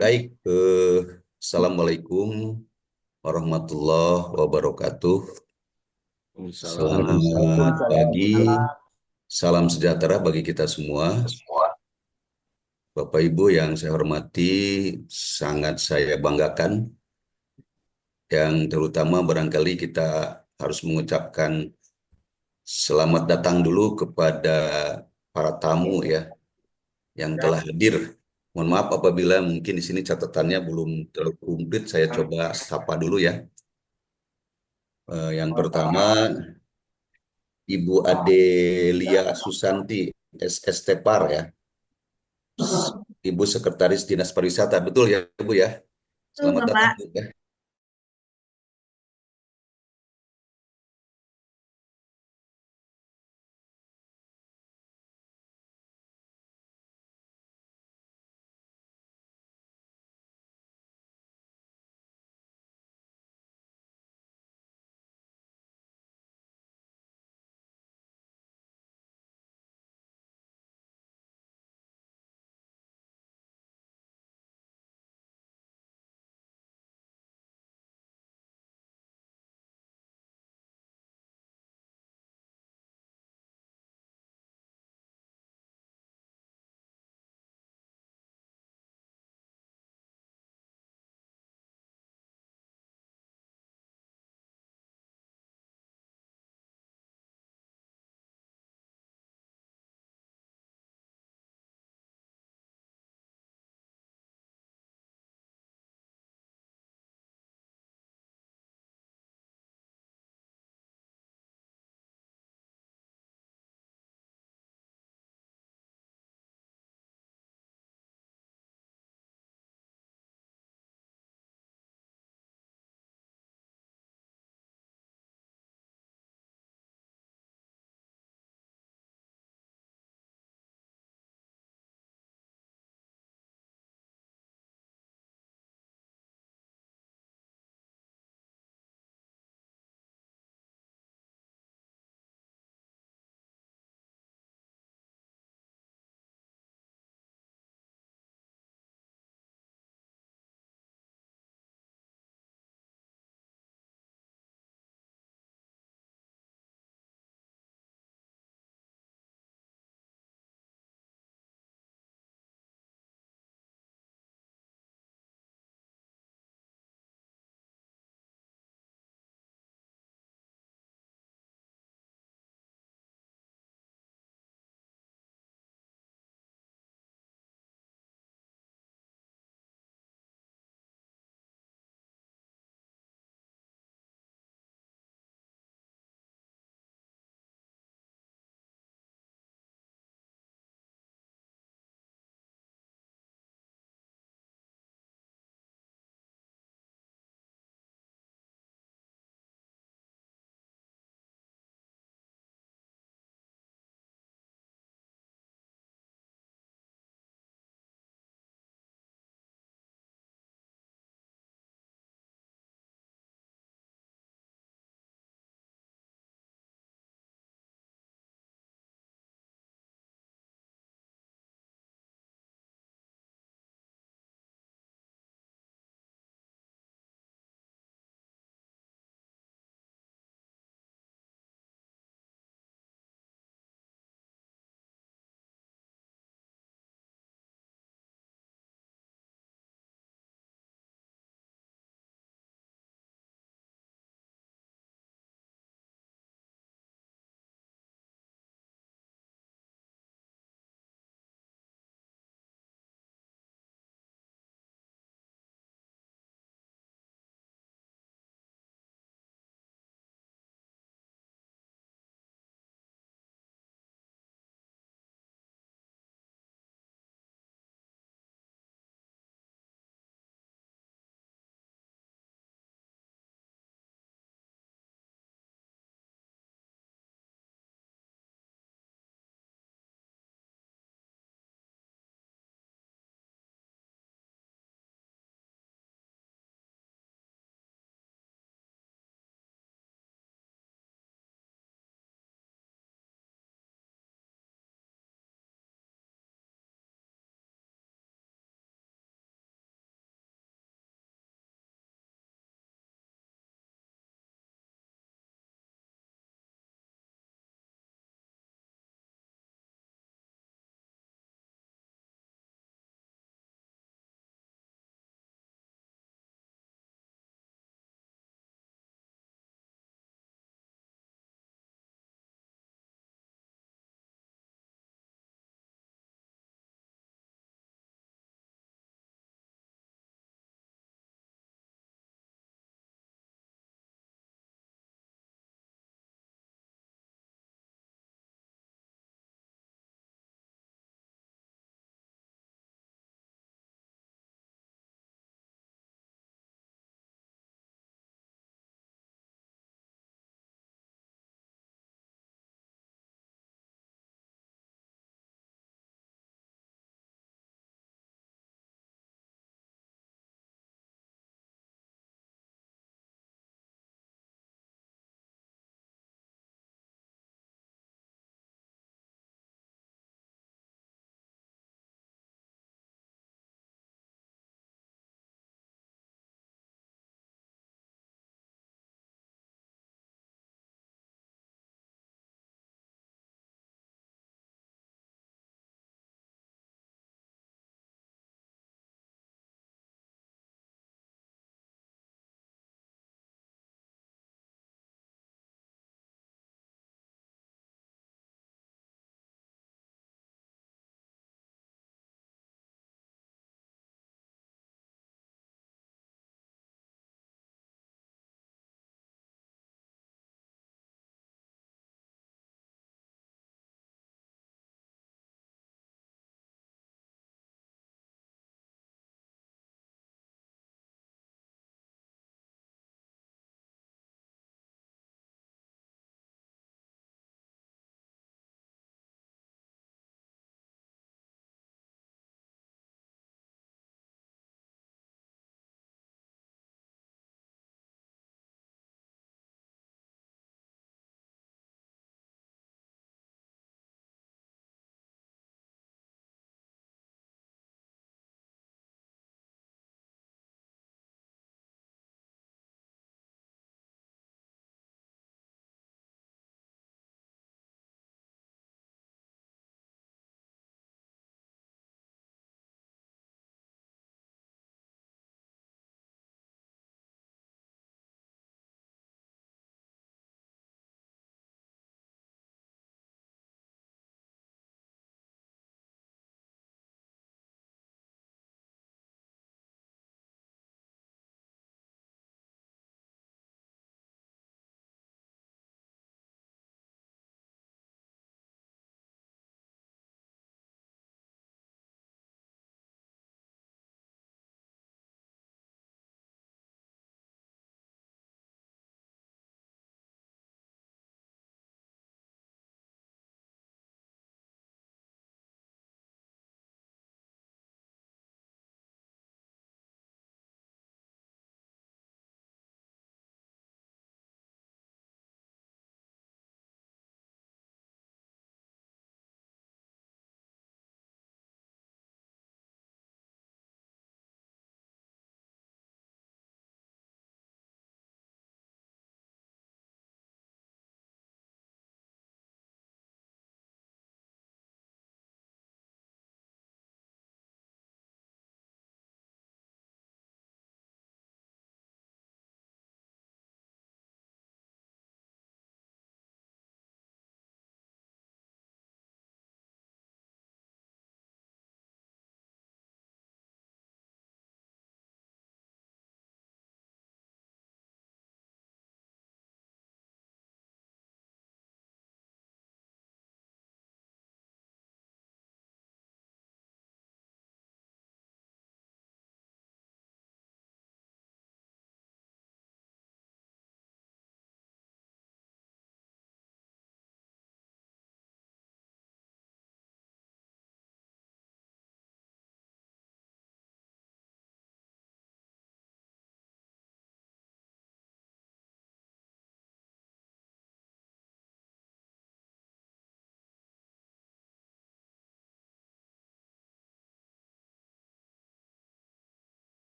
Baik, Assalamualaikum warahmatullahi wabarakatuh. Selamat Waalaikumsalam pagi, warahmatullahi salam sejahtera bagi kita semua. wabarakatuh. Bapak Ibu yang saya hormati, sangat saya banggakan. Yang terutama barangkali kita harus mengucapkan selamat datang dulu kepada para tamu ya yang telah hadir. Mohon maaf apabila mungkin di sini catatannya belum terlalu komplit, saya coba sapa dulu ya. Yang pertama Ibu Adelia Susanti SST Par ya, Ibu Sekretaris Dinas Pariwisata, betul ya Bu ya? Betul, Selamat datang Bapak. Bu ya.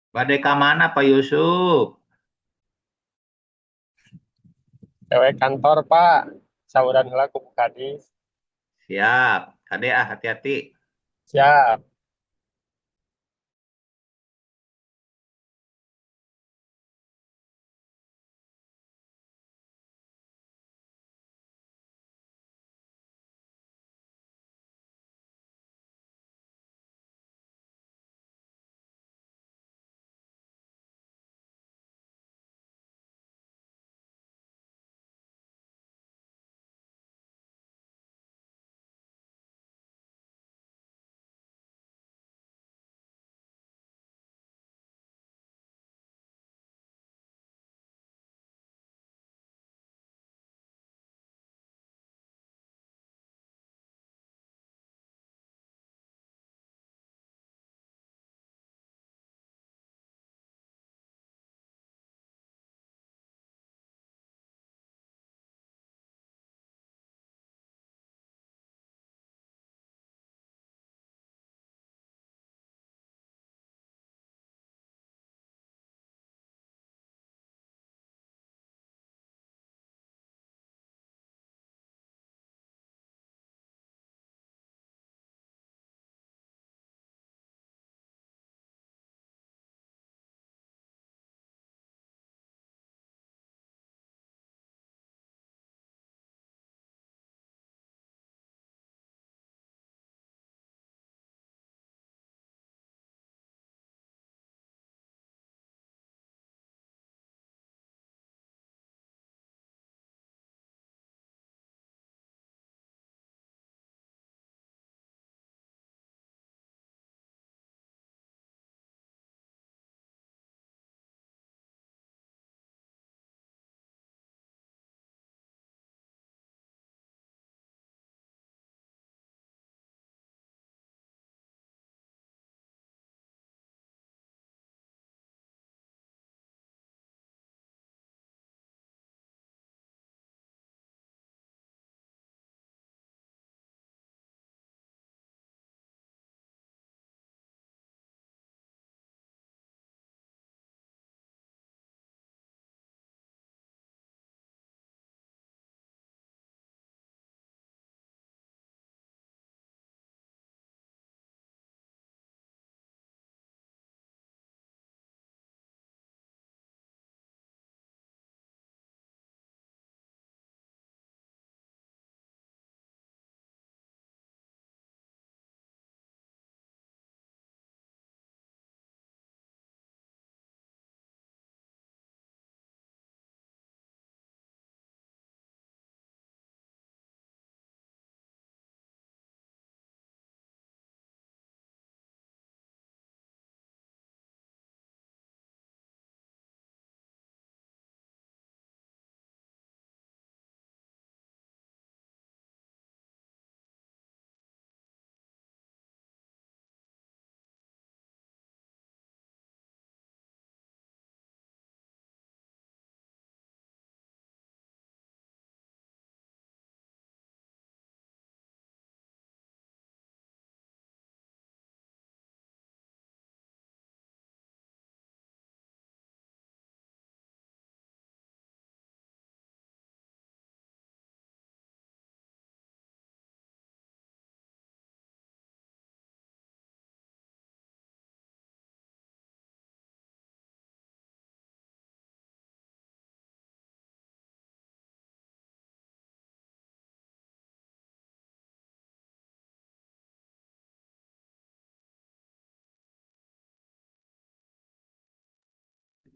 Badai ke mana Pak Yusuf? Cewek kantor, Pak. Sauran heula ku Kadis. Siap. Kade hati-hati. Siap.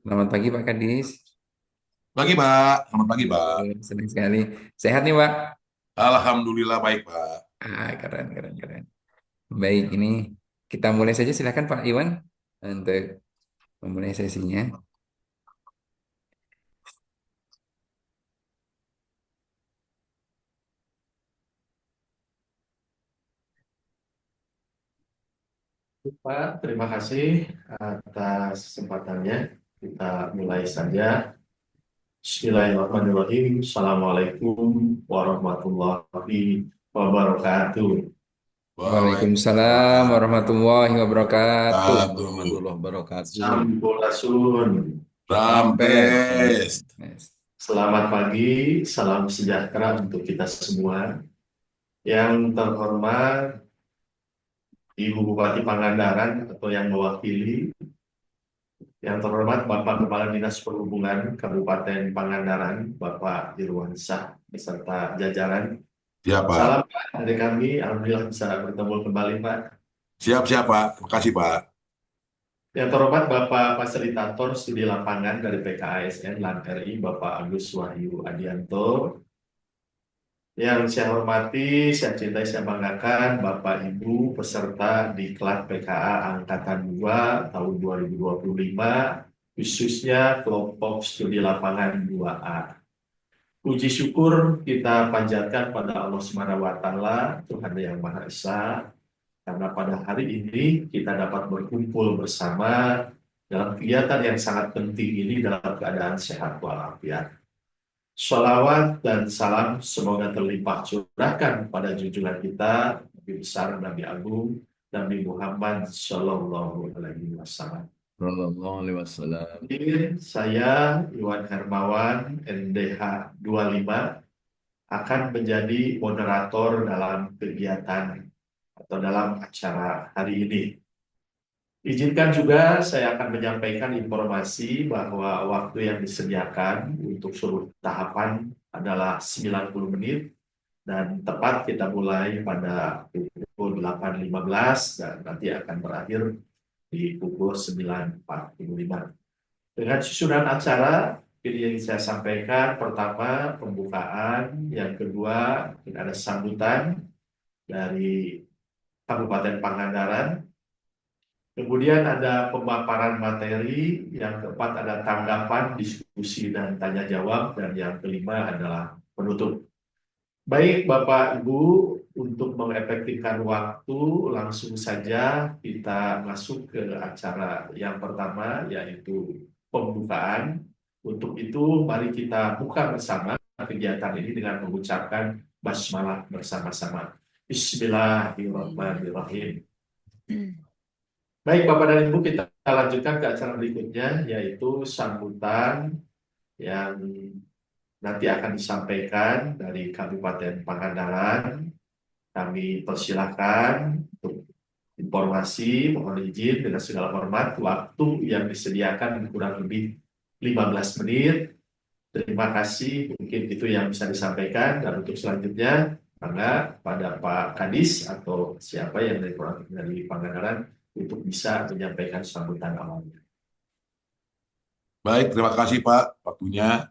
Selamat pagi Pak Kadis. Pagi, Pak. Selamat pagi, Pak. Senang sekali. Sehat nih Pak? Alhamdulillah baik, Pak. Keren, keren, keren. Baik, ini kita mulai saja. Silakan Pak Iwan untuk memulai sesinya. Pak, terima kasih atas kesempatannya. Kita mulai saja. Bismillahirrahmanirrahim. Assalamualaikum warahmatullahi wabarakatuh. Waalaikumsalam warahmatullahi wabarakatuh. wabarakatuh. Warahmatullahi wabarakatuh. Sampurasun. Rampes. Yes. Selamat pagi, salam sejahtera untuk kita semua. Yang terhormat Ibu Bupati Pangandaran atau yang mewakili, yang terhormat Bapak Kepala Dinas Perhubungan Kabupaten Pangandaran, Bapak Irwansyah beserta jajaran. Siap, Pak. Salam Pak dari kami, alhamdulillah bisa bertemu kembali Pak. Siap, Pak. Terima kasih, Pak. Yang terhormat Bapak Fasilitator Studi Lapangan dari PKASN LAN RI, Bapak Agus Wahyu Adianto. Yang saya hormati, saya cintai, saya banggakan Bapak Ibu peserta Diklat PKA Angkatan 2 tahun 2025, khususnya kelompok studi lapangan 2A. Puji syukur kita panjatkan pada Allah Subhanahu wa Ta'ala, Tuhan Yang Maha Esa, karena pada hari ini kita dapat berkumpul bersama dalam kegiatan yang sangat penting ini dalam keadaan sehat walafiat. Sholawat dan salam semoga terlimpah curahkan pada junjungan kita, Nabi besar, Nabi Agung, Nabi Muhammad Sallallahu Alaihi Wasallam. Sallallahu alaihi wasallam. Saya Iwan Hermawan, NDH 25, akan menjadi moderator dalam kegiatan atau dalam acara hari ini. Izinkan juga saya akan menyampaikan informasi bahwa waktu yang disediakan untuk seluruh tahapan adalah 90 menit dan tepat kita mulai pada pukul 8.15 dan nanti akan berakhir di pukul 9.45. Dengan susunan acara ini yang saya sampaikan, pertama pembukaan, yang kedua ada sambutan dari Kabupaten Pangandaran, kemudian ada pemaparan materi, yang keempat ada tanggapan, diskusi, dan tanya jawab, dan yang kelima adalah penutup. Baik Bapak Ibu, untuk mengefektifkan waktu, langsung saja kita masuk ke acara yang pertama, yaitu pembukaan. Untuk itu, mari kita buka bersama kegiatan ini dengan mengucapkan basmalah bersama-sama. Bismillahirrahmanirrahim. Baik Bapak dan Ibu, kita lanjutkan ke acara berikutnya, yaitu sambutan yang nanti akan disampaikan dari Kabupaten Pangandaran. Kami persilahkan untuk informasi, mohon izin dengan segala hormat, waktu yang disediakan kurang lebih 15 menit. Terima kasih, mungkin itu yang bisa disampaikan, dan untuk selanjutnya maka pada Pak Kadis atau siapa yang dari Pangandaran untuk bisa menyampaikan sambutan awalnya. Baik, terima kasih, Pak, waktunya.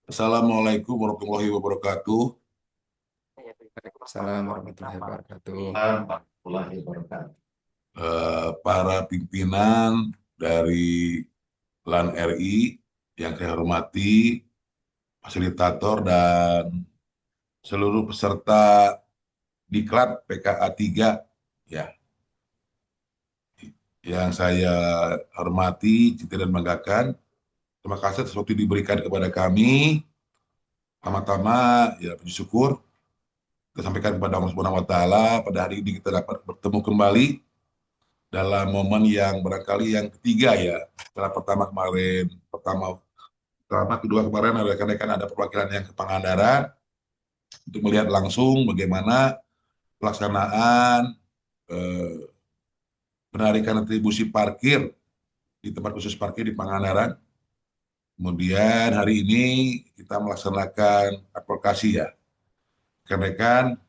Assalamualaikum warahmatullahi wabarakatuh. Waalaikumsalam warahmatullahi wabarakatuh. Warahmatullahi wabarakatuh. Para pimpinan dari LAN RI yang saya hormati, fasilitator dan seluruh peserta Diklat PKA 3 ya. Yang saya hormati, cintai dan banggakan. Terima kasih atas waktu diberikan kepada kami. Pertama-tama ya puji syukur kita sampaikan kepada Allah Subhanahu wa Ta'ala, pada hari ini kita dapat bertemu kembali dalam momen yang barangkali yang ketiga ya. Setelah kedua kemarin rekan-rekan ada perwakilan yang ke Pangandaran untuk melihat langsung bagaimana pelaksanaan penarikan retribusi parkir di tempat khusus parkir di Pangandaran. Kemudian hari ini kita melaksanakan advokasi ya. Rekan-rekan,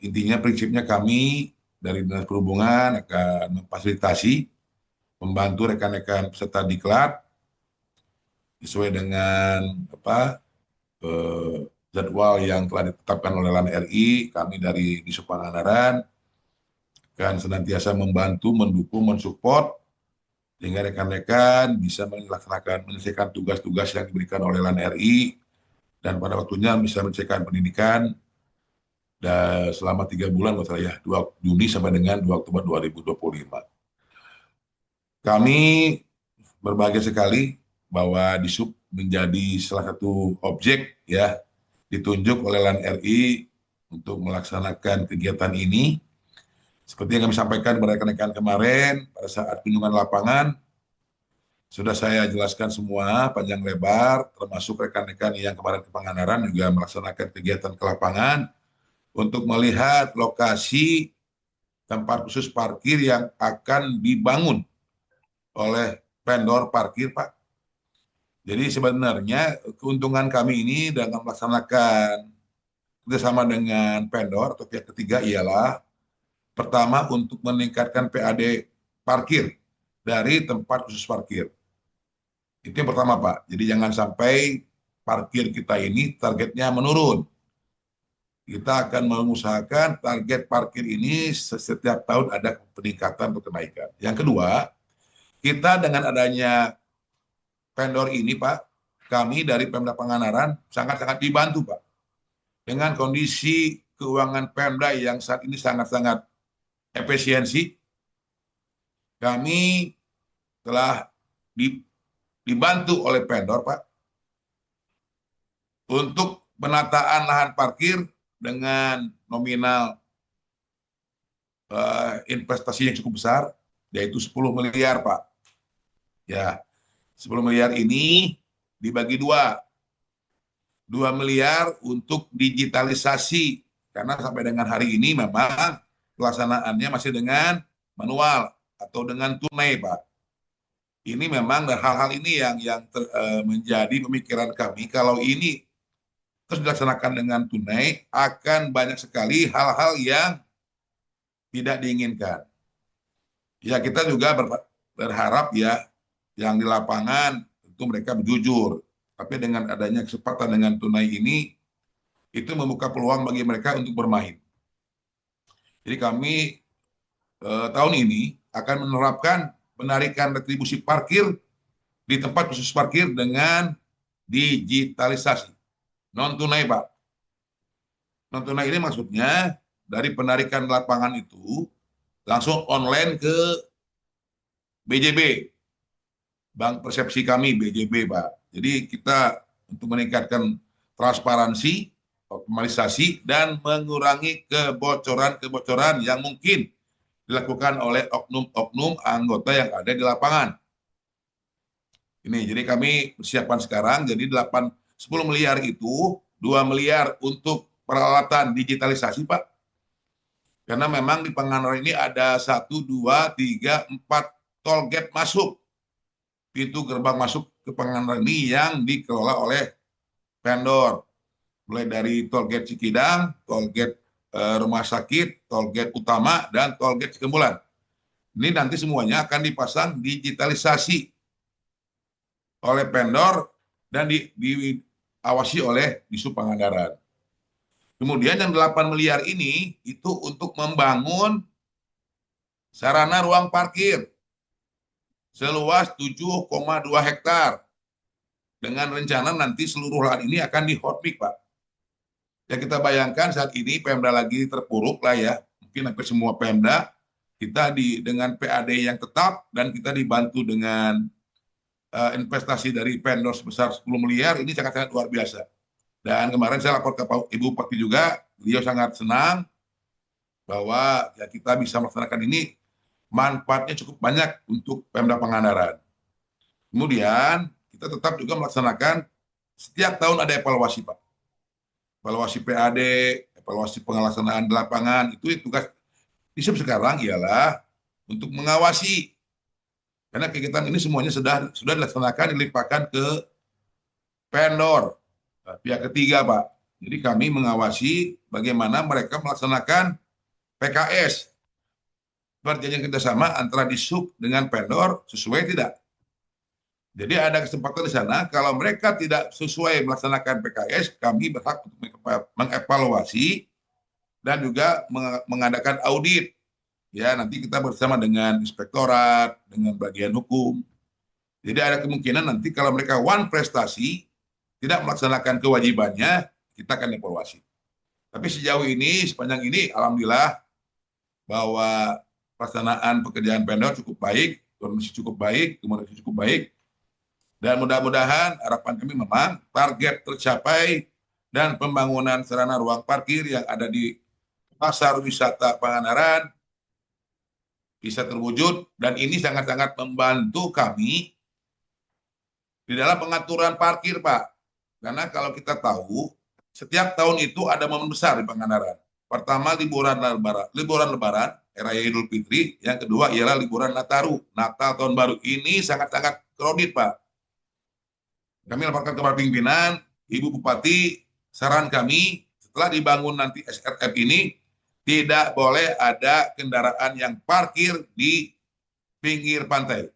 intinya prinsipnya kami dari Dinas Perhubungan akan memfasilitasi, membantu rekan-rekan peserta Diklat sesuai dengan jadwal yang telah ditetapkan oleh LAN RI. Kami dari Dishub Pangandaran akan senantiasa membantu, mendukung, mensupport sehingga rekan-rekan bisa menyelesaikan tugas-tugas yang diberikan oleh LAN RI dan pada waktunya bisa menyelesaikan pendidikan dan selama 3 bulan, 2 Juni sampai dengan 2 Oktober 2025. Kami berbahagia sekali bahwa Dishub menjadi salah satu objek ya ditunjuk oleh LAN RI untuk melaksanakan kegiatan ini Seperti yang kami sampaikan kepada rekan-rekan kemarin pada saat kunjungan lapangan, sudah saya jelaskan semua panjang lebar, termasuk rekan-rekan yang kemarin ke Pangandaran juga melaksanakan kegiatan ke lapangan untuk melihat lokasi tempat khusus parkir yang akan dibangun oleh vendor parkir, Pak. Jadi sebenarnya keuntungan kami ini dalam melaksanakan kerjasama dengan vendor atau pihak ketiga ialah pertama untuk meningkatkan PAD parkir dari tempat khusus parkir. Itu yang pertama, Pak. Jadi jangan sampai parkir kita ini targetnya menurun. Kita akan mengusahakan target parkir ini setiap tahun ada peningkatan atau kenaikan. Yang kedua, kita dengan adanya vendor ini, Pak, kami dari Pemda Pangandaran sangat-sangat dibantu, Pak. Dengan kondisi keuangan Pemda yang saat ini sangat-sangat efisiensi, kami telah dibantu oleh vendor, Pak, untuk penataan lahan parkir dengan nominal investasi yang cukup besar, yaitu 10 miliar, Pak. Ya, 10 miliar ini dibagi dua. 2 miliar untuk digitalisasi, karena sampai dengan hari ini memang pelaksanaannya masih dengan manual atau dengan tunai, Pak. Ini memang hal-hal ini yang menjadi pemikiran kami. Kalau ini terus dilaksanakan dengan tunai, akan banyak sekali hal-hal yang tidak diinginkan. Ya, kita juga berharap ya, yang di lapangan tentu mereka jujur. Tapi dengan adanya kesempatan dengan tunai ini, itu membuka peluang bagi mereka untuk bermain. Jadi kami tahun ini akan menerapkan penarikan retribusi parkir di tempat khusus parkir dengan digitalisasi. Non-tunai, Pak. Non-tunai ini maksudnya dari penarikan lapangan itu langsung online ke BJB, Bank Persepsi kami, BJB, Pak. Jadi kita untuk meningkatkan transparansi, optimalisasi, dan mengurangi kebocoran-kebocoran yang mungkin dilakukan oleh oknum-oknum anggota yang ada di lapangan. Ini, jadi kami persiapan sekarang, jadi 10 miliar itu, 2 miliar untuk peralatan digitalisasi, Pak. Karena memang di Pangandaran ini ada 1, 2, 3, 4 tol gate masuk. Pintu gerbang masuk ke Pangandaran ini yang dikelola oleh vendor. Mulai dari tol gate Cikidang, tol gate rumah sakit, tol gate utama, dan tol gate Cikembulan. Ini nanti semuanya akan dipasang digitalisasi oleh vendor dan diawasi oleh Disub Pangandaran. Kemudian yang 8 miliar ini itu untuk membangun sarana ruang parkir seluas 7,2 hektar. Dengan rencana nanti seluruh lahan ini akan di hot mix, Pak. Ya, kita bayangkan saat ini Pemda lagi terpuruk lah ya, mungkin hampir semua Pemda, kita dengan PAD yang tetap dan kita dibantu dengan investasi dari vendor sebesar 10 miliar, ini sangat-sangat luar biasa. Dan kemarin saya lapor ke Ibu Bupati juga, beliau sangat senang bahwa ya kita bisa melaksanakan ini, manfaatnya cukup banyak untuk Pemda Pangandaran. Kemudian kita tetap juga melaksanakan setiap tahun ada evaluasi, Pak. Evaluasi PAD, evaluasi pelaksanaan di lapangan, itu tugas Disub sekarang ialah untuk mengawasi. Karena kegiatan ini semuanya sudah dilaksanakan, dilimpahkan ke vendor, pihak ketiga, Pak. Jadi kami mengawasi bagaimana mereka melaksanakan PKS. Perjanjian kerjasama antara Disub dengan vendor sesuai tidak. Jadi ada kesempatan di sana, kalau mereka tidak sesuai melaksanakan PKS, kami berhak untuk mengevaluasi dan juga mengadakan audit. Ya, nanti kita bersama dengan inspektorat, dengan bagian hukum. Jadi ada kemungkinan nanti kalau mereka prestasi, tidak melaksanakan kewajibannya, kita akan evaluasi. Tapi sejauh ini, sepanjang ini, alhamdulillah, bahwa pelaksanaan pekerjaan vendor cukup baik, kondisi cukup baik, komunikasi cukup baik. Dan mudah-mudahan harapan kami memang target tercapai dan pembangunan sarana ruang parkir yang ada di Pasar Wisata Pangandaran bisa terwujud, dan ini sangat-sangat membantu kami di dalam pengaturan parkir, Pak. Karena kalau kita tahu, setiap tahun itu ada momen besar di Pangandaran. Pertama, liburan Lebaran, Raya Idul Fitri. Yang kedua ialah liburan Nataru, Natal Tahun Baru. Ini sangat-sangat kredit, Pak. Kami laporkan kepada pimpinan, Ibu Bupati, saran kami, setelah dibangun nanti SRF ini, tidak boleh ada kendaraan yang parkir di pinggir pantai.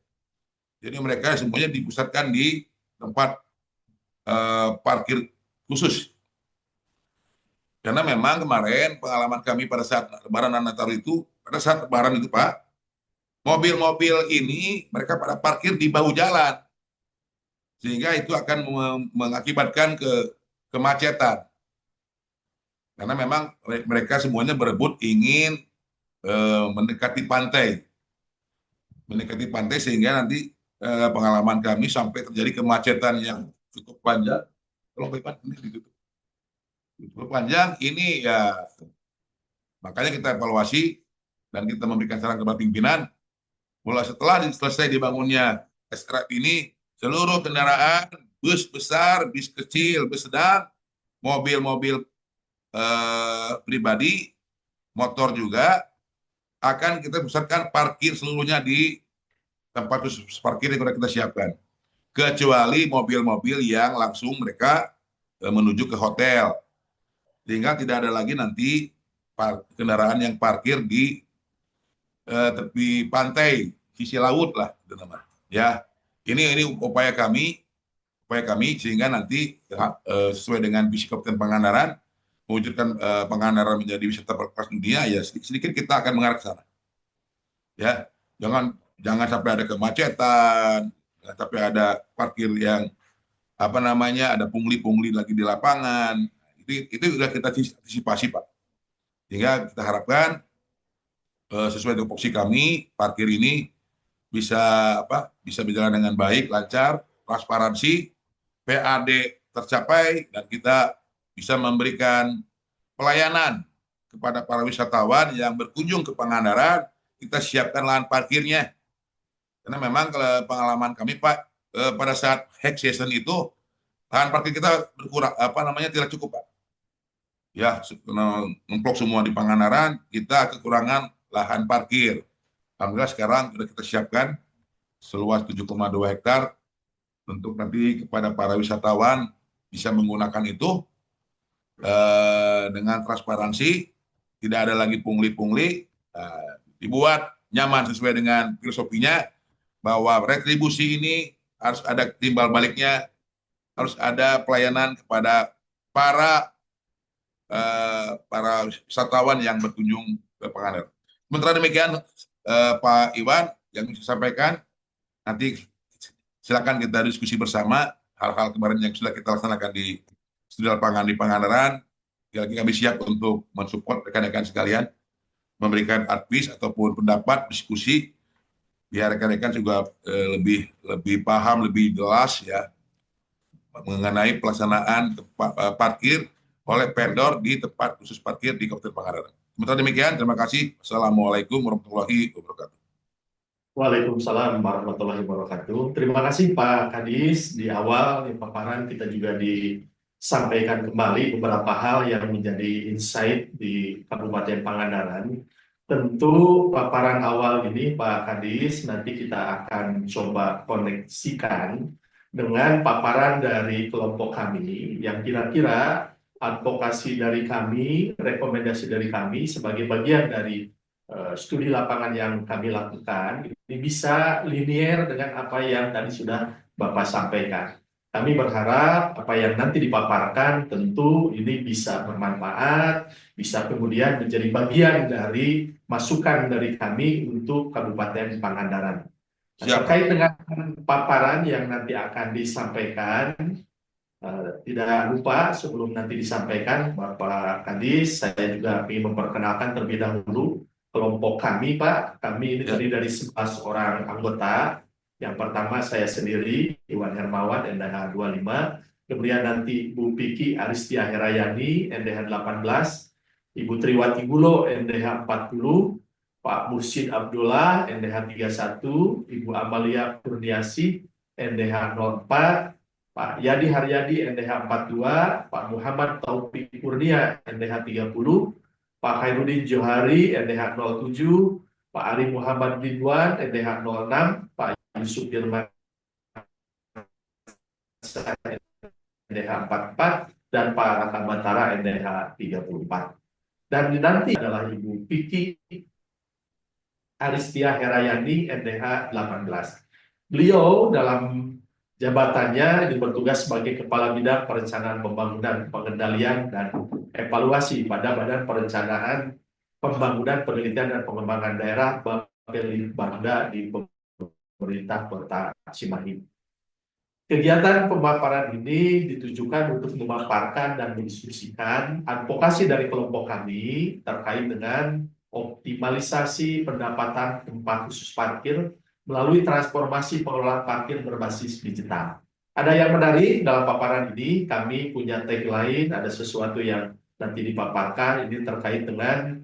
Jadi mereka semuanya dipusatkan di tempat parkir khusus. Karena memang kemarin pengalaman kami pada saat Lebaran dan Natal itu, pada saat Lebaran itu Pak, mobil-mobil ini mereka pada parkir di bahu jalan. Sehingga itu akan mengakibatkan kemacetan. Karena memang mereka semuanya berebut ingin mendekati pantai. Mendekati pantai sehingga nanti pengalaman kami sampai terjadi kemacetan yang cukup panjang. Kalau Pak ini ditutup. Cukup panjang ini ya, makanya kita evaluasi dan kita memberikan saran kepada pimpinan. Mulai setelah selesai dibangunnya SRF ini, seluruh kendaraan, bus besar, bus kecil, bus sedang, mobil-mobil pribadi, motor juga, akan kita pusatkan parkir seluruhnya di tempat khusus parkir yang sudah kita siapkan. Kecuali mobil-mobil yang langsung mereka menuju ke hotel. Sehingga tidak ada lagi nanti kendaraan yang parkir di tepi pantai, sisi laut lah, teman-teman. Ya, ini upaya kami sehingga nanti sesuai dengan visi Kabupaten Pangandaran, mewujudkan Pangandaran menjadi wisata berkelas dunia, ya sedikit kita akan mengarah ke sana. Ya, jangan sampai ada kemacetan, tapi ada parkir yang ada pungli-pungli lagi di lapangan. Itu sudah kita antisipasi, Pak. Sehingga kita harapkan sesuai tupoksi kami, parkir ini bisa berjalan dengan baik, lancar, transparansi, PAD tercapai, dan kita bisa memberikan pelayanan kepada para wisatawan yang berkunjung ke Pangandaran. Kita siapkan lahan parkirnya. Karena memang kalau pengalaman kami, Pak, pada saat high season itu lahan parkir kita berkurang, tidak cukup, Pak. Ya, memplok semua di Pangandaran, kita kekurangan lahan parkir. Alhamdulillah sekarang sudah kita siapkan seluas 7,2 hektar untuk nanti kepada para wisatawan bisa menggunakan itu dengan transparansi, tidak ada lagi pungli-pungli, dibuat nyaman sesuai dengan filosofinya, bahwa retribusi ini harus ada timbal baliknya, harus ada pelayanan kepada para wisatawan yang berkunjung ke Pangandaran. Sementara demikian, Pak Iwan yang bisa sampaikan, nanti silakan kita diskusi bersama hal-hal kemarin yang sudah kita laksanakan di studi lapangan di Pangandaran. Kami siap untuk mensupport rekan-rekan sekalian, memberikan advice ataupun pendapat, diskusi, biar rekan-rekan juga lebih paham, lebih jelas ya mengenai pelaksanaan parkir oleh vendor di tempat khusus parkir di Kabupaten Pangandaran. Sementara demikian, terima kasih. Assalamualaikum warahmatullahi wabarakatuh. Waalaikumsalam warahmatullahi wabarakatuh. Terima kasih Pak Kadis. Di awal di paparan kita juga disampaikan kembali beberapa hal yang menjadi insight di Kabupaten Pangandaran. Tentu paparan awal ini Pak Kadis nanti kita akan coba koneksikan dengan paparan dari kelompok kami yang kira-kira advokasi dari kami, rekomendasi dari kami sebagai bagian dari studi lapangan yang kami lakukan, ini bisa linier dengan apa yang tadi sudah Bapak sampaikan. Kami berharap apa yang nanti dipaparkan tentu ini bisa bermanfaat, bisa kemudian menjadi bagian dari masukan dari kami untuk Kabupaten Pangandaran. Terkait dengan paparan yang nanti akan disampaikan, tidak lupa sebelum nanti disampaikan Bapak Kadis, saya juga ingin memperkenalkan terlebih dahulu kelompok kami, Pak. Kami ini terdiri dari 11 orang anggota. Yang pertama saya sendiri, Iwan Hermawan, NDH 25. Kemudian nanti Bu Piki Aristia Herayani, NDH 18. Ibu Triwati Gulo, NDH 40. Pak Mursid Abdullah, NDH 31, Ibu Amalia Kurniasi, NDH 04, Pak Yadi Haryadi, NDH 42, Pak Muhammad Taufik Kurnia, NDH 30, Pak Khairuddin Johari, NDH 07, Pak Ari Muhammad Ridwan, NDH 06, Pak Yusuf Dirman, NDH 44, dan Pak Raka Bantara, NDH 34. Dan nanti adalah Ibu Piki Aristia Herayani, NDH 18. Beliau dalam jabatannya ini bertugas sebagai Kepala Bidang Perencanaan Pembangunan, Pengendalian, dan Evaluasi pada Badan Perencanaan Pembangunan, Penelitian, dan Pengembangan Daerah Bapelibangda di pemerintah Kota Cimahi. Kegiatan pemaparan ini ditujukan untuk memaparkan dan mendiskusikan advokasi dari kelompok kami terkait dengan optimalisasi pendapatan tempat khusus parkir melalui transformasi pengelolaan parkir berbasis digital. Ada yang menarik dalam paparan ini, kami punya tagline, ada sesuatu yang nanti dipaparkan, ini terkait dengan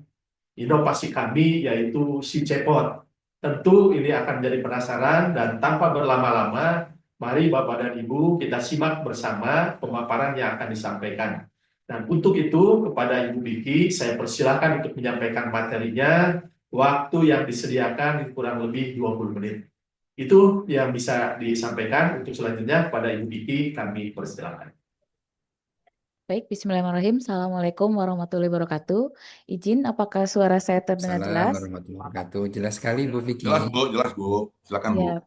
inovasi kami, yaitu si cepot. Tentu ini akan menjadi penasaran, dan tanpa berlama-lama, mari Bapak dan Ibu kita simak bersama pemaparan yang akan disampaikan. Dan untuk itu kepada Ibu Biki saya persilahkan untuk menyampaikan materinya. Waktu yang disediakan kurang lebih 20 menit. Itu yang bisa disampaikan. Untuk selanjutnya kepada Ibu Biki kami persilahkan. Baik, Bismillahirrahmanirrahim. Assalamualaikum warahmatullahi wabarakatuh. Izin, apakah suara saya terdengar Assalamualaikum jelas? warahmatullahi wabarakatuh. Jelas sekali Bu Vicky. Jelas Bu. Silakan Bu. Ya.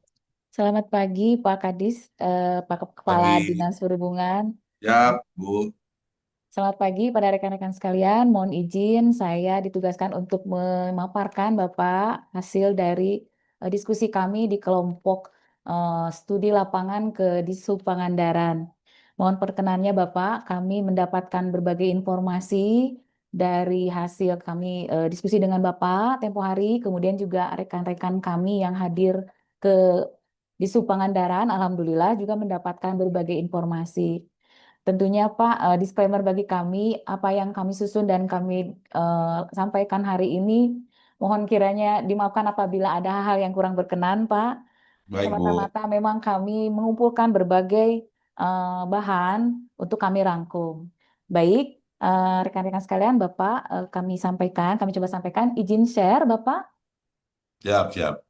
Selamat pagi Pak Kadis, Pak Kepala Pagi. Dinas Perhubungan. Ya, Bu. Selamat pagi pada rekan-rekan sekalian. Mohon izin saya ditugaskan untuk memaparkan Bapak hasil dari diskusi kami di kelompok studi lapangan ke Dishub Pangandaran. Mohon perkenannya Bapak, kami mendapatkan berbagai informasi dari hasil kami diskusi dengan Bapak tempo hari, kemudian juga rekan-rekan kami yang hadir ke Dishub Pangandaran, alhamdulillah juga mendapatkan berbagai informasi. Tentunya Pak, disclaimer bagi kami, apa yang kami susun dan kami sampaikan hari ini, mohon kiranya dimaafkan apabila ada hal-hal yang kurang berkenan Pak. Baik Bu. Semata-mata memang kami mengumpulkan berbagai bahan untuk kami rangkum. Baik, rekan-rekan sekalian, Bapak, kami coba sampaikan, izin share Bapak. Siap.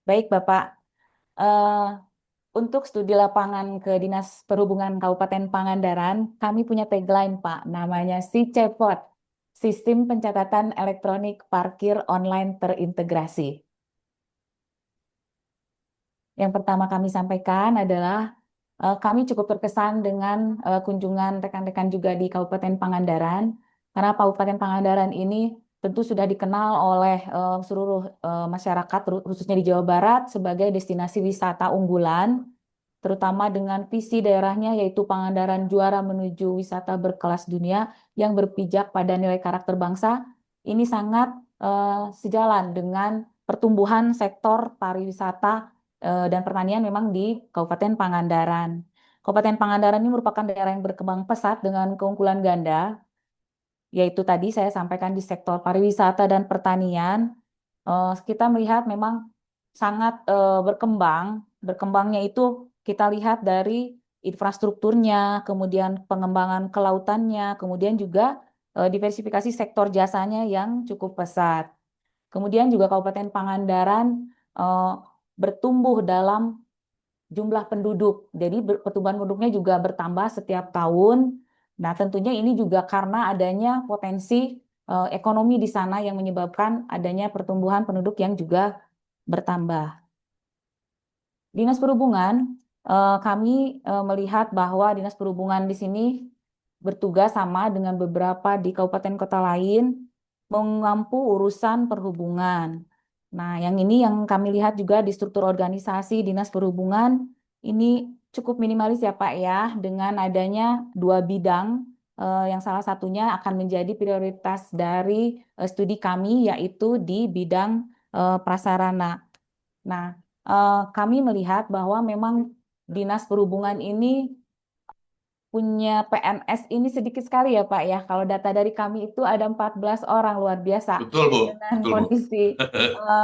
Baik Bapak, untuk studi lapangan ke Dinas Perhubungan Kabupaten Pangandaran, kami punya tagline Pak, namanya si Cepot, Sistem Pencatatan Elektronik Parkir Online Terintegrasi. Yang pertama kami sampaikan adalah kami cukup terkesan dengan kunjungan rekan-rekan juga di Kabupaten Pangandaran, karena Kabupaten Pangandaran ini tentu sudah dikenal oleh seluruh masyarakat, khususnya di Jawa Barat, sebagai destinasi wisata unggulan, terutama dengan visi daerahnya yaitu Pangandaran juara menuju wisata berkelas dunia yang berpijak pada nilai karakter bangsa. Ini sangat sejalan dengan pertumbuhan sektor pariwisata dan pertanian memang di Kabupaten Pangandaran. Kabupaten Pangandaran ini merupakan daerah yang berkembang pesat dengan keunggulan ganda, yaitu tadi saya sampaikan di sektor pariwisata dan pertanian. Kita melihat memang sangat berkembang. Berkembangnya itu kita lihat dari infrastrukturnya, kemudian pengembangan kelautannya, kemudian juga diversifikasi sektor jasanya yang cukup pesat. Kemudian juga Kabupaten Pangandaran bertumbuh dalam jumlah penduduk. Jadi pertumbuhan penduduknya juga bertambah setiap tahun. Nah, tentunya ini juga karena adanya potensi ekonomi di sana yang menyebabkan adanya pertumbuhan penduduk yang juga bertambah. Dinas Perhubungan, kami melihat bahwa Dinas Perhubungan di sini bertugas sama dengan beberapa di kabupaten kota lain mengampu urusan perhubungan. Nah, yang ini yang kami lihat juga di struktur organisasi Dinas Perhubungan ini cukup minimalis ya Pak ya, dengan adanya 2 bidang yang salah satunya akan menjadi prioritas dari studi kami, yaitu di bidang prasarana. Nah, kami melihat bahwa memang Dinas Perhubungan ini punya PNS ini sedikit sekali ya Pak ya. Kalau data dari kami itu ada 14 orang, luar biasa. Betul, Bu. Dengan Betul, Bu. kondisi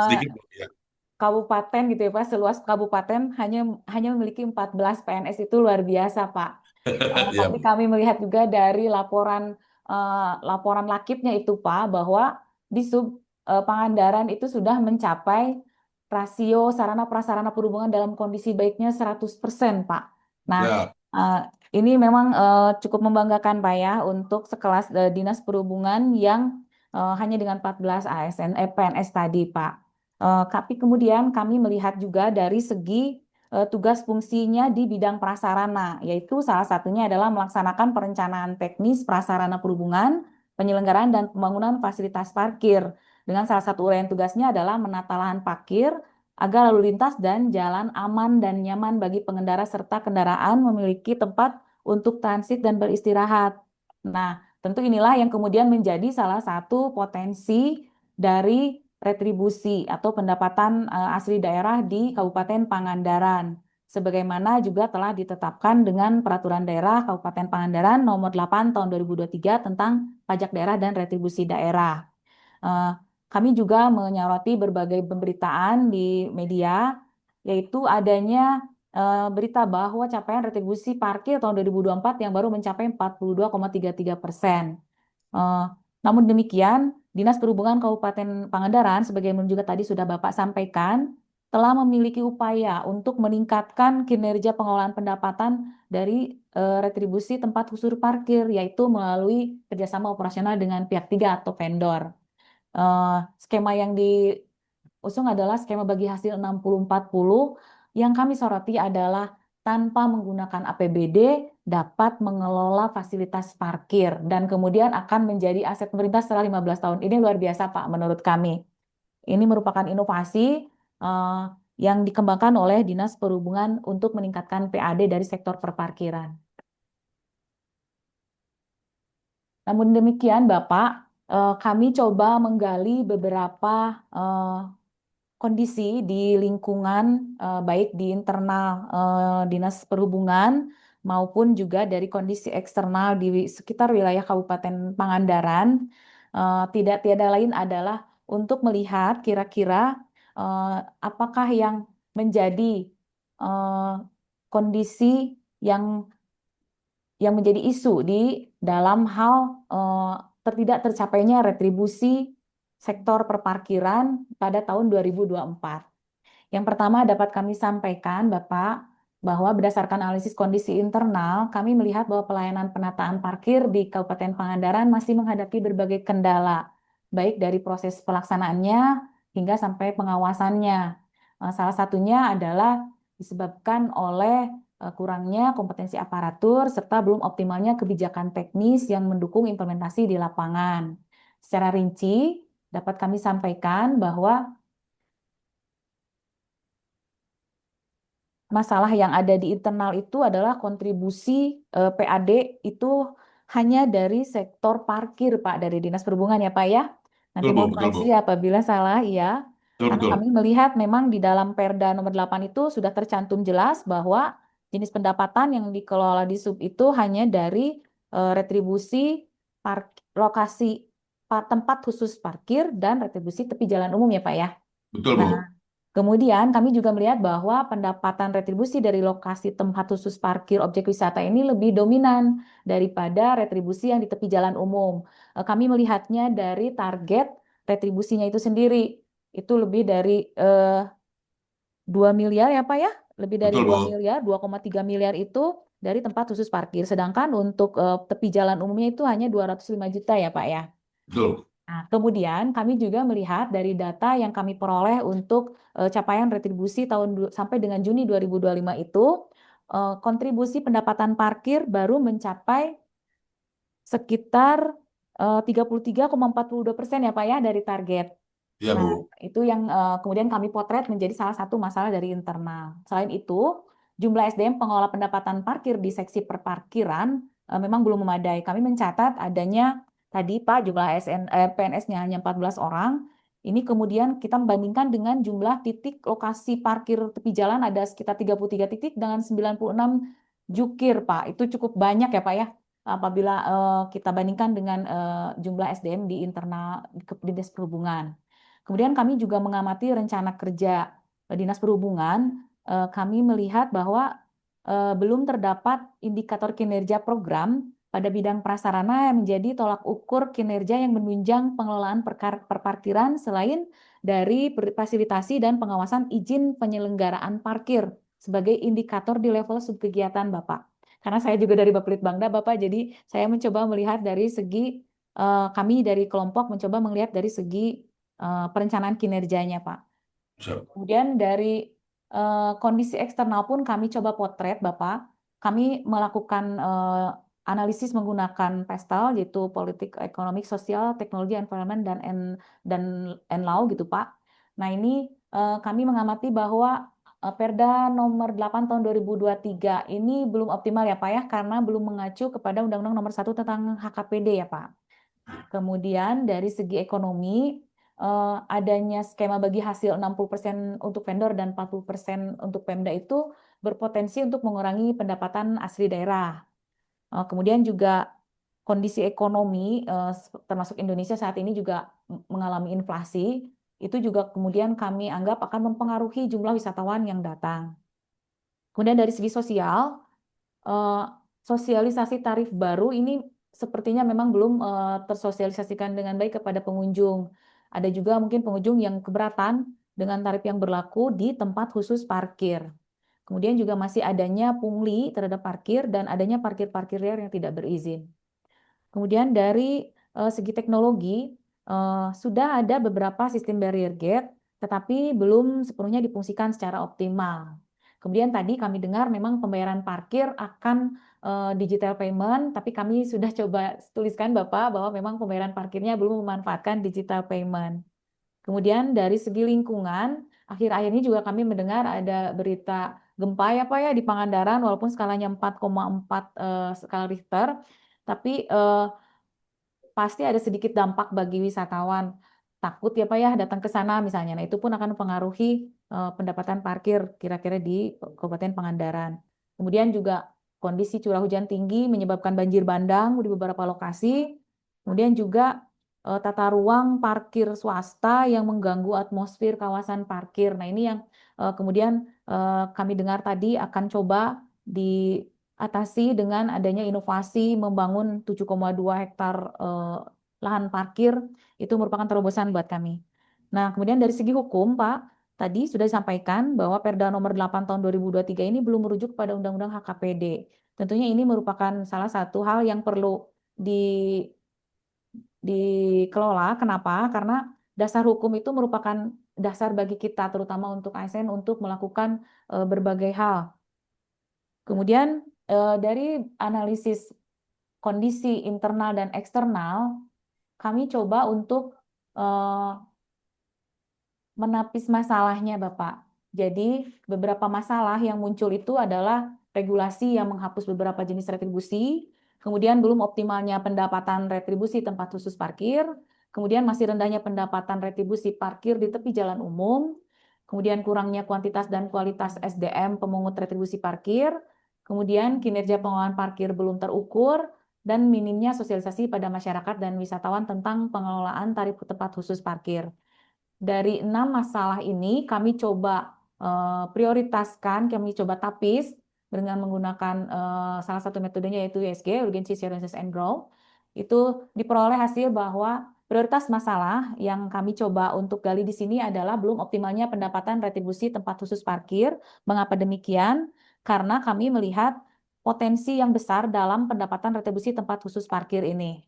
Sedikit, Bu. Ya. kabupaten gitu ya Pak, seluas kabupaten hanya memiliki 14 PNS, itu luar biasa Pak. Ya, Tapi Bu. kami melihat juga dari laporan lakibnya itu Pak, bahwa di Pangandaran itu sudah mencapai rasio sarana prasarana perhubungan dalam kondisi baiknya 100% Pak. Nah, Ya, ini memang cukup membanggakan Pak ya, untuk sekelas Dinas Perhubungan yang hanya dengan 14 PNS tadi Pak. Tapi kemudian kami melihat juga dari segi tugas fungsinya di bidang prasarana, yaitu salah satunya adalah melaksanakan perencanaan teknis prasarana perhubungan, penyelenggaraan dan pembangunan fasilitas parkir. Dengan salah satu uraian tugasnya adalah menata lahan parkir agar lalu lintas dan jalan aman dan nyaman bagi pengendara serta kendaraan memiliki tempat untuk transit dan beristirahat. Nah, tentu inilah yang kemudian menjadi salah satu potensi dari retribusi atau pendapatan asli daerah di Kabupaten Pangandaran. Sebagaimana juga telah ditetapkan dengan Peraturan Daerah Kabupaten Pangandaran Nomor 8 Tahun 2023 tentang pajak daerah dan retribusi daerah. Eh, Kami juga menyoroti berbagai pemberitaan di media, yaitu adanya berita bahwa capaian retribusi parkir tahun 2024 yang baru mencapai 42,33%. Eh, Namun demikian, Dinas Perhubungan Kabupaten Pangandaran, sebagaimana juga tadi sudah Bapak sampaikan, telah memiliki upaya untuk meningkatkan kinerja pengelolaan pendapatan dari retribusi tempat khusus parkir, yaitu melalui kerjasama operasional dengan pihak ketiga atau vendor. Skema yang diusung adalah skema bagi hasil 60-40. Yang kami soroti adalah tanpa menggunakan APBD dapat mengelola fasilitas parkir dan kemudian akan menjadi aset pemerintah setelah 15 tahun. Ini luar biasa Pak menurut kami. Ini merupakan inovasi yang dikembangkan oleh Dinas Perhubungan untuk meningkatkan PAD dari sektor perparkiran. Namun demikian Bapak, kami coba menggali beberapa kondisi di lingkungan baik di internal Dinas Perhubungan maupun juga dari kondisi eksternal di sekitar wilayah Kabupaten Pangandaran. Tidak tiada lain adalah untuk melihat kira-kira apakah yang menjadi kondisi yang menjadi isu di dalam hal tidak tercapainya retribusi sektor perparkiran pada tahun 2024. Yang pertama dapat kami sampaikan, Bapak, bahwa berdasarkan analisis kondisi internal, kami melihat bahwa pelayanan penataan parkir di Kabupaten Pangandaran masih menghadapi berbagai kendala, baik dari proses pelaksanaannya hingga sampai pengawasannya. Salah satunya adalah disebabkan oleh kurangnya kompetensi aparatur serta belum optimalnya kebijakan teknis yang mendukung implementasi di lapangan. Secara rinci, dapat kami sampaikan bahwa masalah yang ada di internal itu adalah kontribusi PAD itu hanya dari sektor parkir, Pak, dari Dinas Perhubungan ya, Pak ya. Nanti betul, Bu. mohon Betul, Bu. koreksi apabila salah ya. Betul, Karena betul. kami melihat memang di dalam Perda nomor 8 itu sudah tercantum jelas bahwa jenis pendapatan yang dikelola di sub itu hanya dari retribusi lokasi tempat khusus parkir dan retribusi tepi jalan umum ya Pak ya. Betul, Bu. Nah, kemudian kami juga melihat bahwa pendapatan retribusi dari lokasi tempat khusus parkir objek wisata ini lebih dominan daripada retribusi yang di tepi jalan umum. Kami melihatnya dari target retribusinya itu sendiri. Itu lebih dari 2 miliar ya Pak ya? Lebih dari Betul, 2 Bu. miliar, 2,3 miliar itu dari tempat khusus parkir. Sedangkan untuk tepi jalan umumnya itu hanya 205 juta ya Pak ya? Betul. Nah, kemudian kami juga melihat dari data yang kami peroleh untuk capaian retribusi sampai dengan Juni 2025 itu, kontribusi pendapatan parkir baru mencapai sekitar 33,42% ya Pak ya dari target. Iya, Nah, Bu. itu yang kemudian kami potret menjadi salah satu masalah dari internal. Selain itu, jumlah SDM pengelola pendapatan parkir di seksi perparkiran memang belum memadai. Kami mencatat adanya tadi Pak jumlah PNS-nya hanya 14 orang. Ini kemudian kita membandingkan dengan jumlah titik lokasi parkir tepi jalan ada sekitar 33 titik dengan 96 jukir Pak. Itu cukup banyak ya Pak ya. Apabila kita bandingkan dengan jumlah SDM di internal Dinas Perhubungan. Kemudian kami juga mengamati rencana kerja Dinas Perhubungan. Kami melihat bahwa belum terdapat indikator kinerja program pada bidang prasarana yang menjadi tolak ukur kinerja yang menunjang pengelolaan perparkiran selain dari fasilitasi dan pengawasan izin penyelenggaraan parkir sebagai indikator di level subkegiatan Bapak. Karena saya juga dari Bapelitbangda Bapak, jadi saya mencoba melihat dari segi kami dari kelompok mencoba melihat dari segi perencanaan kinerjanya Pak. Kemudian dari kondisi eksternal pun kami coba potret Bapak. Kami melakukan analisis menggunakan PESTEL yaitu politik, ekonomi, sosial, teknologi, environment dan law gitu Pak. Nah ini kami mengamati bahwa Perda nomor 8 tahun 2023 ini belum optimal ya Pak ya karena belum mengacu kepada Undang-Undang nomor 1 tentang HKPD ya Pak. Kemudian dari segi ekonomi adanya skema bagi hasil 60% untuk vendor dan 40% untuk Pemda itu berpotensi untuk mengurangi pendapatan asli daerah. Kemudian juga kondisi ekonomi termasuk Indonesia saat ini juga mengalami inflasi, itu juga kemudian kami anggap akan mempengaruhi jumlah wisatawan yang datang. Kemudian dari segi sosial, sosialisasi tarif baru ini sepertinya memang belum tersosialisasikan dengan baik kepada pengunjung. Ada juga mungkin pengunjung yang keberatan dengan tarif yang berlaku di tempat khusus parkir. Kemudian juga masih adanya pungli terhadap parkir dan adanya parkir-parkir liar yang tidak berizin. Kemudian dari segi teknologi, sudah ada beberapa sistem barrier gate, tetapi belum sepenuhnya difungsikan secara optimal. Kemudian tadi kami dengar memang pembayaran parkir akan digital payment, tapi kami sudah coba tuliskan Bapak bahwa memang pembayaran parkirnya belum memanfaatkan digital payment. Kemudian dari segi lingkungan, akhir-akhir ini juga kami mendengar ada berita gempa ya Pak ya di Pangandaran walaupun skalanya 4,4 skala Richter, tapi pasti ada sedikit dampak bagi wisatawan. Takut ya Pak ya datang ke sana misalnya. Nah itu pun akan mempengaruhi pendapatan parkir kira-kira di Kabupaten Pangandaran. Kemudian juga kondisi curah hujan tinggi menyebabkan banjir bandang di beberapa lokasi. Kemudian juga tata ruang parkir swasta yang mengganggu atmosfer kawasan parkir. Nah ini yang kemudian kami dengar tadi akan coba diatasi dengan adanya inovasi membangun 7,2 hektar lahan parkir. Itu merupakan terobosan buat kami. Nah kemudian dari segi hukum Pak, tadi sudah disampaikan bahwa Perda nomor 8 tahun 2023 ini belum merujuk pada Undang-Undang HKPD. Tentunya ini merupakan salah satu hal yang perlu dikelola. Kenapa? Karena dasar hukum itu merupakan dasar bagi kita, terutama untuk ASN, untuk melakukan berbagai hal. Kemudian dari analisis kondisi internal dan eksternal, kami coba untuk menapis masalahnya, Bapak. Jadi beberapa masalah yang muncul itu adalah regulasi yang menghapus beberapa jenis retribusi, kemudian belum optimalnya pendapatan retribusi tempat khusus parkir, kemudian masih rendahnya pendapatan retribusi parkir di tepi jalan umum, kemudian kurangnya kuantitas dan kualitas SDM pemungut retribusi parkir, kemudian kinerja pengelolaan parkir belum terukur, dan minimnya sosialisasi pada masyarakat dan wisatawan tentang pengelolaan tarif tempat khusus parkir. Dari 6 masalah ini kami coba prioritaskan, kami coba tapis dengan menggunakan salah satu metodenya yaitu USG, Urgency, Seriousness, and Growth. Itu diperoleh hasil bahwa prioritas masalah yang kami coba untuk gali di sini adalah belum optimalnya pendapatan retribusi tempat khusus parkir. Mengapa demikian? Karena kami melihat potensi yang besar dalam pendapatan retribusi tempat khusus parkir ini.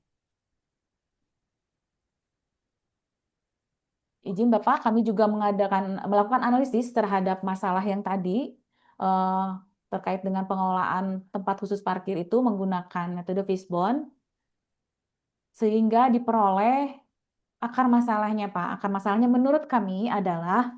Izin Bapak, kami juga melakukan analisis terhadap masalah yang tadi terkait dengan pengelolaan tempat khusus parkir itu menggunakan metode Fishbone, sehingga diperoleh akar masalahnya Pak. Akar masalahnya menurut kami adalah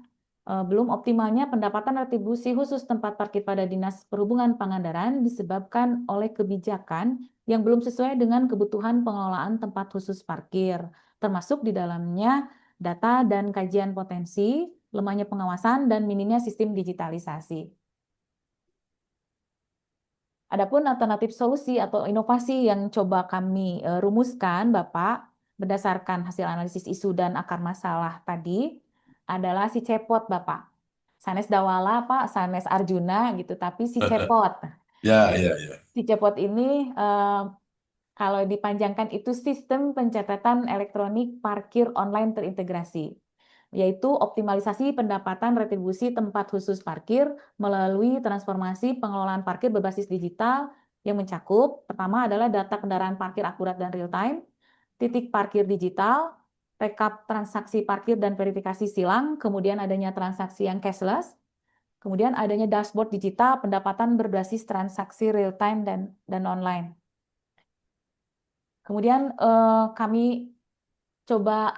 Belum optimalnya pendapatan retribusi khusus tempat parkir pada Dinas Perhubungan Pangandaran disebabkan oleh kebijakan yang belum sesuai dengan kebutuhan pengelolaan tempat khusus parkir, termasuk di dalamnya data dan kajian potensi, lemahnya pengawasan, dan minimnya sistem digitalisasi. Adapun alternatif solusi atau inovasi yang coba kami rumuskan, Bapak, berdasarkan hasil analisis isu dan akar masalah tadi, adalah si cepot, Bapak. Sanes Dawala, Pak, Sanes Arjuna gitu, tapi si cepot. Ya, ya, ya. Si cepot ini kalau dipanjangkan itu sistem pencatatan elektronik parkir online terintegrasi, yaitu optimalisasi pendapatan retribusi tempat khusus parkir melalui transformasi pengelolaan parkir berbasis digital yang mencakup, pertama adalah data kendaraan parkir akurat dan real time, titik parkir digital, rekap transaksi parkir dan verifikasi silang, kemudian adanya transaksi yang cashless, kemudian adanya dashboard digital pendapatan berbasis transaksi real time dan online. Kemudian kami coba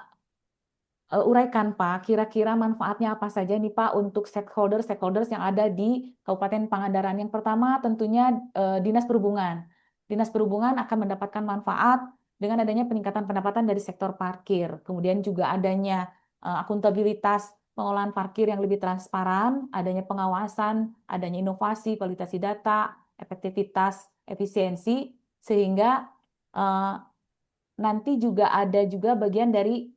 uraikan Pak, kira-kira manfaatnya apa saja nih Pak untuk stakeholders yang ada di Kabupaten Pangandaran. Yang pertama tentunya Dinas Perhubungan. Dinas Perhubungan akan mendapatkan manfaat dengan adanya peningkatan pendapatan dari sektor parkir. Kemudian juga adanya akuntabilitas pengelolaan parkir yang lebih transparan, adanya pengawasan, adanya inovasi, kualitas data, efektivitas, efisiensi, sehingga nanti juga ada juga bagian dari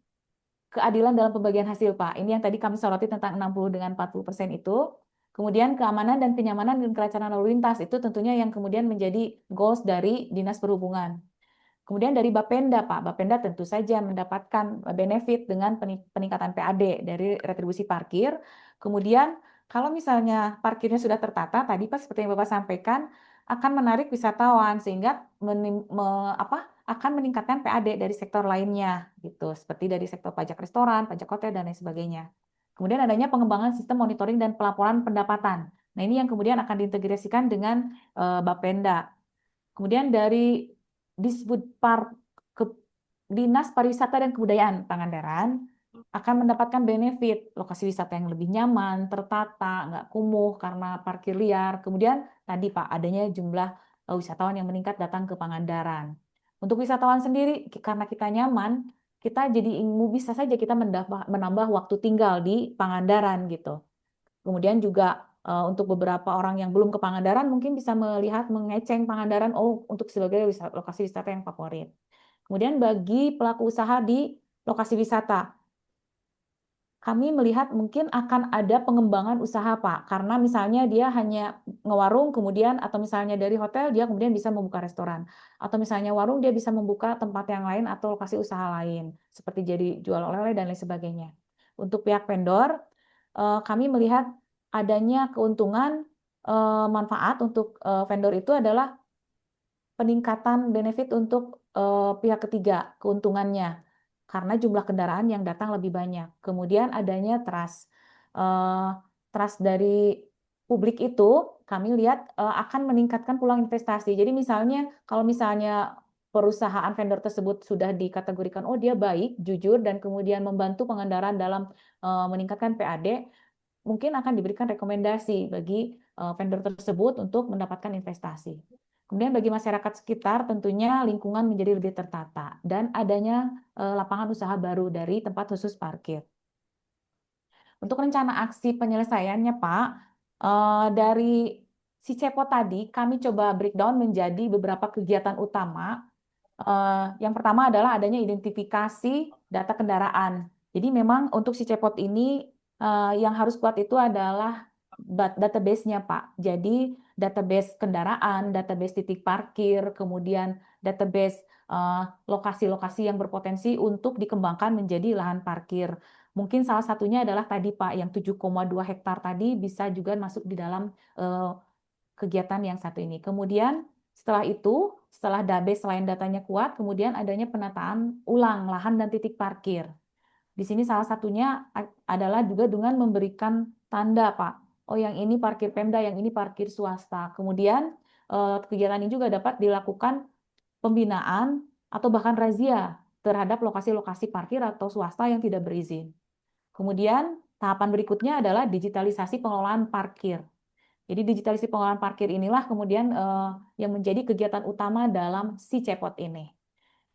keadilan dalam pembagian hasil, Pak. Ini yang tadi kami soroti tentang 60 dengan 40% itu. Kemudian keamanan dan kenyamanan dan kelancaran lalu lintas itu tentunya yang kemudian menjadi goals dari Dinas Perhubungan. Kemudian dari Bapenda, Pak. Bapenda tentu saja mendapatkan benefit dengan peningkatan PAD dari retribusi parkir. Kemudian kalau misalnya parkirnya sudah tertata, tadi Pak seperti yang Bapak sampaikan, akan menarik wisatawan sehingga akan meningkatkan PAD dari sektor lainnya, gitu, seperti dari sektor pajak restoran, pajak hotel, dan lain sebagainya. Kemudian adanya pengembangan sistem monitoring dan pelaporan pendapatan. Nah, ini yang kemudian akan diintegrasikan dengan Bapenda. Kemudian dari Dinas Pariwisata dan Kebudayaan Pangandaran akan mendapatkan benefit lokasi wisata yang lebih nyaman, tertata, nggak kumuh karena parkir liar. Kemudian tadi Pak, adanya jumlah wisatawan yang meningkat datang ke Pangandaran. Untuk wisatawan sendiri, karena kita nyaman, kita jadi bisa saja kita menambah waktu tinggal di Pangandaran gitu. Kemudian juga untuk beberapa orang yang belum ke Pangandaran mungkin bisa melihat mengeceng Pangandaran untuk sebagai lokasi wisata yang favorit. Kemudian bagi pelaku usaha di lokasi wisata, kami melihat mungkin akan ada pengembangan usaha Pak, karena misalnya dia hanya ngewarung kemudian atau misalnya dari hotel dia kemudian bisa membuka restoran, atau misalnya warung dia bisa membuka tempat yang lain atau lokasi usaha lain seperti jadi jual oleh-oleh dan lain sebagainya. Untuk pihak vendor, kami melihat adanya keuntungan manfaat untuk vendor itu adalah peningkatan benefit untuk pihak ketiga, keuntungannya karena jumlah kendaraan yang datang lebih banyak. Kemudian adanya trust. Trust dari publik itu kami lihat akan meningkatkan peluang investasi. Jadi misalnya kalau misalnya perusahaan vendor tersebut sudah dikategorikan dia baik, jujur, dan kemudian membantu pengendaraan dalam meningkatkan PAD, mungkin akan diberikan rekomendasi bagi vendor tersebut untuk mendapatkan investasi. Kemudian bagi masyarakat sekitar tentunya lingkungan menjadi lebih tertata dan adanya lapangan usaha baru dari tempat khusus parkir. Untuk rencana aksi penyelesaiannya Pak, dari si Cepo tadi kami coba breakdown menjadi beberapa kegiatan utama. Yang pertama adalah adanya identifikasi data kendaraan. Jadi memang untuk si Cepot ini yang harus kuat itu adalah database-nya Pak. Jadi database kendaraan, database titik parkir, kemudian database lokasi-lokasi yang berpotensi untuk dikembangkan menjadi lahan parkir. Mungkin salah satunya adalah tadi Pak, yang 7,2 hektar tadi bisa juga masuk di dalam kegiatan yang satu ini. Kemudian setelah itu, setelah database selain datanya kuat, kemudian adanya penataan ulang lahan dan titik parkir. Di sini salah satunya adalah juga dengan memberikan tanda Pak. Yang ini parkir Pemda, yang ini parkir swasta. Kemudian kegiatan ini juga dapat dilakukan pembinaan atau bahkan razia terhadap lokasi-lokasi parkir atau swasta yang tidak berizin. Kemudian tahapan berikutnya adalah digitalisasi pengelolaan parkir. Jadi digitalisasi pengelolaan parkir inilah kemudian yang menjadi kegiatan utama dalam si Cepot ini.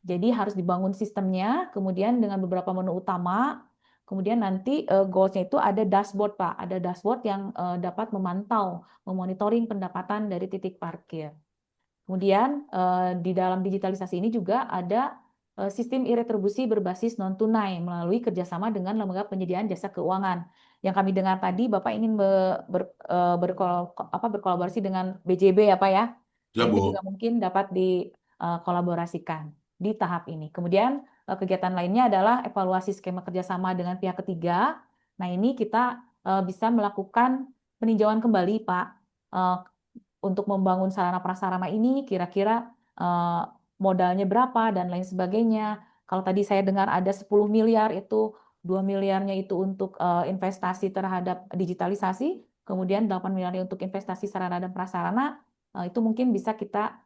Jadi harus dibangun sistemnya, kemudian dengan beberapa menu utama, kemudian nanti goals-nya itu ada dashboard, Pak. Ada dashboard yang dapat memantau, memonitoring pendapatan dari titik parkir. Kemudian di dalam digitalisasi ini juga ada sistem e-retribusi berbasis non-tunai melalui kerjasama dengan lembaga penyediaan jasa keuangan. Yang kami dengar tadi, Bapak ingin berkolaborasi dengan BJB ya Pak ya? Ya, Nah, itu Bu. juga mungkin dapat dikolaborasikan di tahap ini. Kemudian kegiatan lainnya adalah evaluasi skema kerjasama dengan pihak ketiga. Nah, ini kita bisa melakukan peninjauan kembali, Pak, untuk membangun sarana prasarana ini kira-kira modalnya berapa dan lain sebagainya. Kalau tadi saya dengar ada 10 miliar, itu 2 miliarnya itu untuk investasi terhadap digitalisasi, kemudian 8 miliarnya untuk investasi sarana dan prasarana, itu mungkin bisa kita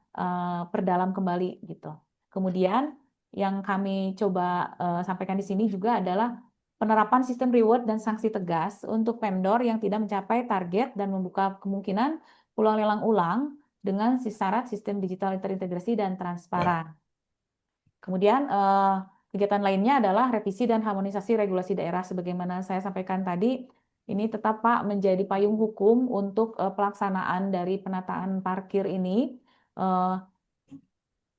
perdalam kembali gitu. Kemudian yang kami coba sampaikan di sini juga adalah penerapan sistem reward dan sanksi tegas untuk vendor yang tidak mencapai target dan membuka kemungkinan peluang lelang ulang dengan syarat sistem digital terintegrasi dan transparan. Kemudian kegiatan lainnya adalah revisi dan harmonisasi regulasi daerah. Sebagaimana saya sampaikan tadi, ini tetap Pak menjadi payung hukum untuk pelaksanaan dari penataan parkir ini,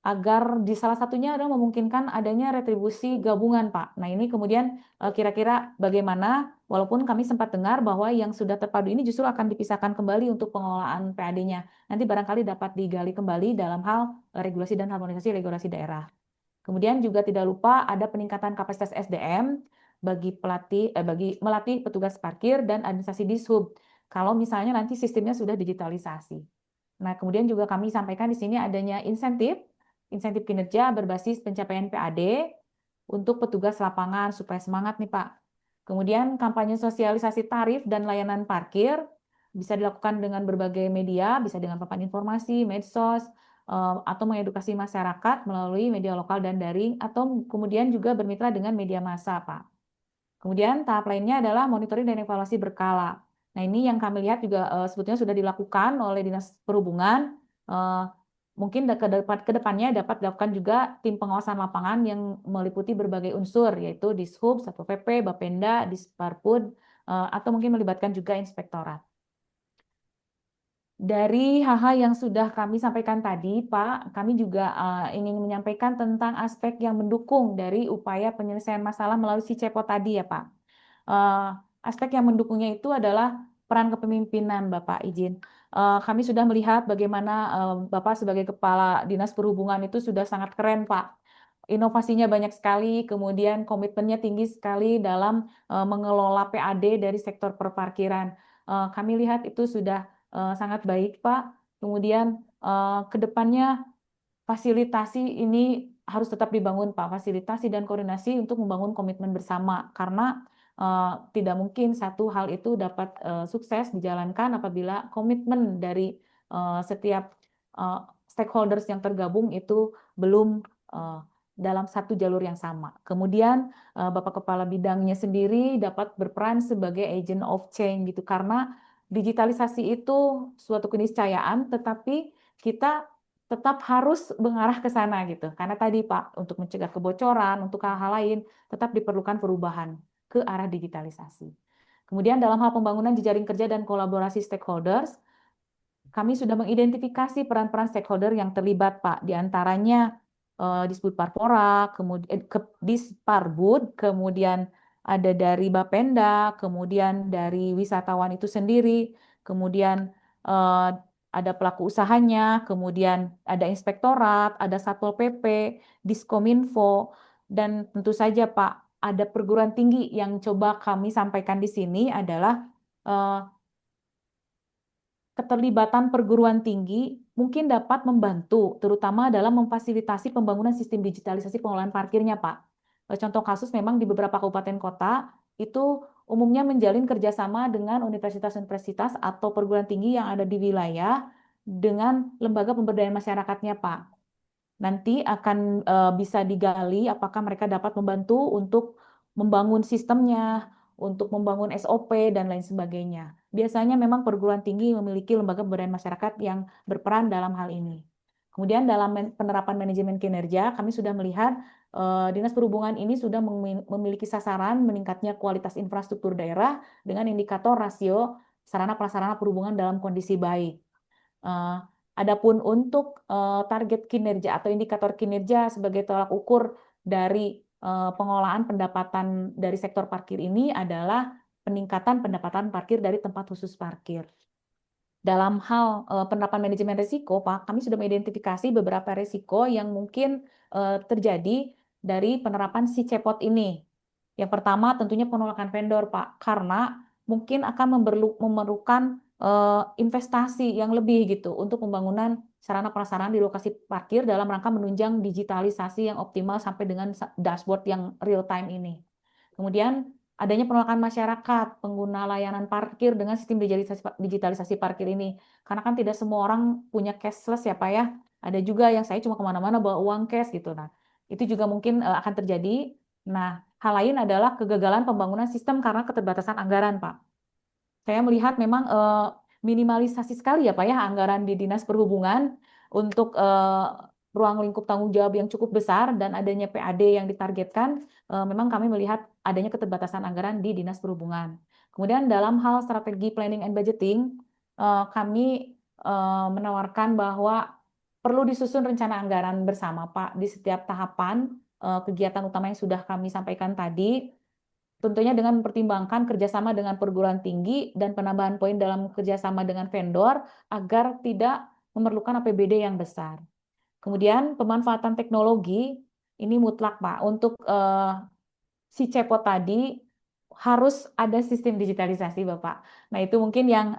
agar di salah satunya adalah memungkinkan adanya retribusi gabungan, Pak. Nah, ini kemudian kira-kira bagaimana, walaupun kami sempat dengar bahwa yang sudah terpadu ini justru akan dipisahkan kembali untuk pengelolaan PAD-nya. Nanti barangkali dapat digali kembali dalam hal regulasi dan harmonisasi regulasi daerah. Kemudian juga tidak lupa ada peningkatan kapasitas SDM bagi melatih petugas parkir dan administrasi dishub. Kalau misalnya nanti sistemnya sudah digitalisasi. Nah, kemudian juga kami sampaikan di sini adanya insentif kinerja berbasis pencapaian PAD untuk petugas lapangan supaya semangat nih Pak. Kemudian kampanye sosialisasi tarif dan layanan parkir bisa dilakukan dengan berbagai media, bisa dengan papan informasi, medsos, atau mengedukasi masyarakat melalui media lokal dan daring, atau kemudian juga bermitra dengan media massa, Pak. Kemudian tahap lainnya adalah monitoring dan evaluasi berkala. Nah, ini yang kami lihat juga sebetulnya sudah dilakukan oleh Dinas Perhubungan. Mungkin ke depannya dapat dilakukan juga tim pengawasan lapangan yang meliputi berbagai unsur, yaitu Dishub, Satpol PP, Bapenda, Disparpud, atau mungkin melibatkan juga inspektorat. Dari hal-hal yang sudah kami sampaikan tadi, Pak, kami juga ingin menyampaikan tentang aspek yang mendukung dari upaya penyelesaian masalah melalui si Cepot tadi ya, Pak. Aspek yang mendukungnya itu adalah peran kepemimpinan, Bapak izin. Kami sudah melihat bagaimana Bapak sebagai Kepala Dinas Perhubungan itu sudah sangat keren, Pak. Inovasinya banyak sekali, kemudian komitmennya tinggi sekali dalam mengelola PAD dari sektor perparkiran. Kami lihat itu sudah sangat baik, Pak. Kemudian ke depannya fasilitasi ini harus tetap dibangun, Pak. Fasilitasi dan koordinasi untuk membangun komitmen bersama, karena tidak mungkin satu hal itu dapat sukses dijalankan apabila komitmen dari setiap stakeholders yang tergabung itu belum dalam satu jalur yang sama. Kemudian Bapak Kepala Bidangnya sendiri dapat berperan sebagai agent of change gitu, karena digitalisasi itu suatu keniscayaan, tetapi kita tetap harus mengarah ke sana gitu. Karena tadi Pak, untuk mencegah kebocoran, untuk hal-hal lain, tetap diperlukan perubahan ke arah digitalisasi. Kemudian dalam hal pembangunan jejaring kerja dan kolaborasi stakeholders, kami sudah mengidentifikasi peran-peran stakeholder yang terlibat, Pak. Di antaranya Disbud Parpora, kemudian Disparbud, kemudian ada dari Bapenda, kemudian dari wisatawan itu sendiri, kemudian ada pelaku usahanya, kemudian ada inspektorat, ada Satpol PP, Diskominfo, dan tentu saja Pak, ada perguruan tinggi yang coba kami sampaikan di sini adalah keterlibatan perguruan tinggi mungkin dapat membantu, terutama dalam memfasilitasi pembangunan sistem digitalisasi pengelolaan parkirnya, Pak. Contoh kasus memang di beberapa kabupaten kota itu umumnya menjalin kerjasama dengan universitas-universitas atau perguruan tinggi yang ada di wilayah dengan lembaga pemberdayaan masyarakatnya, Pak. Nanti akan bisa digali apakah mereka dapat membantu untuk membangun sistemnya, untuk membangun SOP dan lain sebagainya. Biasanya memang perguruan tinggi memiliki lembaga pemberdayaan masyarakat yang berperan dalam hal ini. Kemudian dalam penerapan manajemen kinerja, kami sudah melihat Dinas Perhubungan ini sudah memiliki sasaran meningkatnya kualitas infrastruktur daerah dengan indikator rasio sarana prasarana perhubungan dalam kondisi baik. Adapun untuk target kinerja atau indikator kinerja sebagai tolak ukur dari pengolahan pendapatan dari sektor parkir ini adalah peningkatan pendapatan parkir dari tempat khusus parkir. Dalam hal penerapan manajemen risiko, Pak, kami sudah mengidentifikasi beberapa risiko yang mungkin terjadi dari penerapan si cepot ini. Yang pertama tentunya penolakan vendor, Pak, karena mungkin akan memerlukan investasi yang lebih gitu untuk pembangunan sarana prasarana di lokasi parkir dalam rangka menunjang digitalisasi yang optimal sampai dengan dashboard yang real time ini. Kemudian adanya penolakan masyarakat pengguna layanan parkir dengan sistem digitalisasi parkir ini. Karena kan tidak semua orang punya cashless ya Pak ya. Ada juga yang saya cuma kemana-mana bawa uang cash gitu. Nah, itu juga mungkin akan terjadi. Nah, hal lain adalah kegagalan pembangunan sistem karena keterbatasan anggaran Pak. Saya melihat memang minimalisasi sekali ya Pak ya anggaran di Dinas Perhubungan untuk ruang lingkup tanggung jawab yang cukup besar dan adanya PAD yang ditargetkan, memang kami melihat adanya keterbatasan anggaran di Dinas Perhubungan. Kemudian dalam hal strategi planning and budgeting, kami menawarkan bahwa perlu disusun rencana anggaran bersama Pak di setiap tahapan kegiatan utama yang sudah kami sampaikan tadi, tentunya dengan mempertimbangkan kerjasama dengan perguruan tinggi dan penambahan poin dalam kerjasama dengan vendor agar tidak memerlukan APBD yang besar. Kemudian pemanfaatan teknologi ini mutlak Pak untuk si cepot tadi harus ada sistem digitalisasi Bapak. Nah itu mungkin yang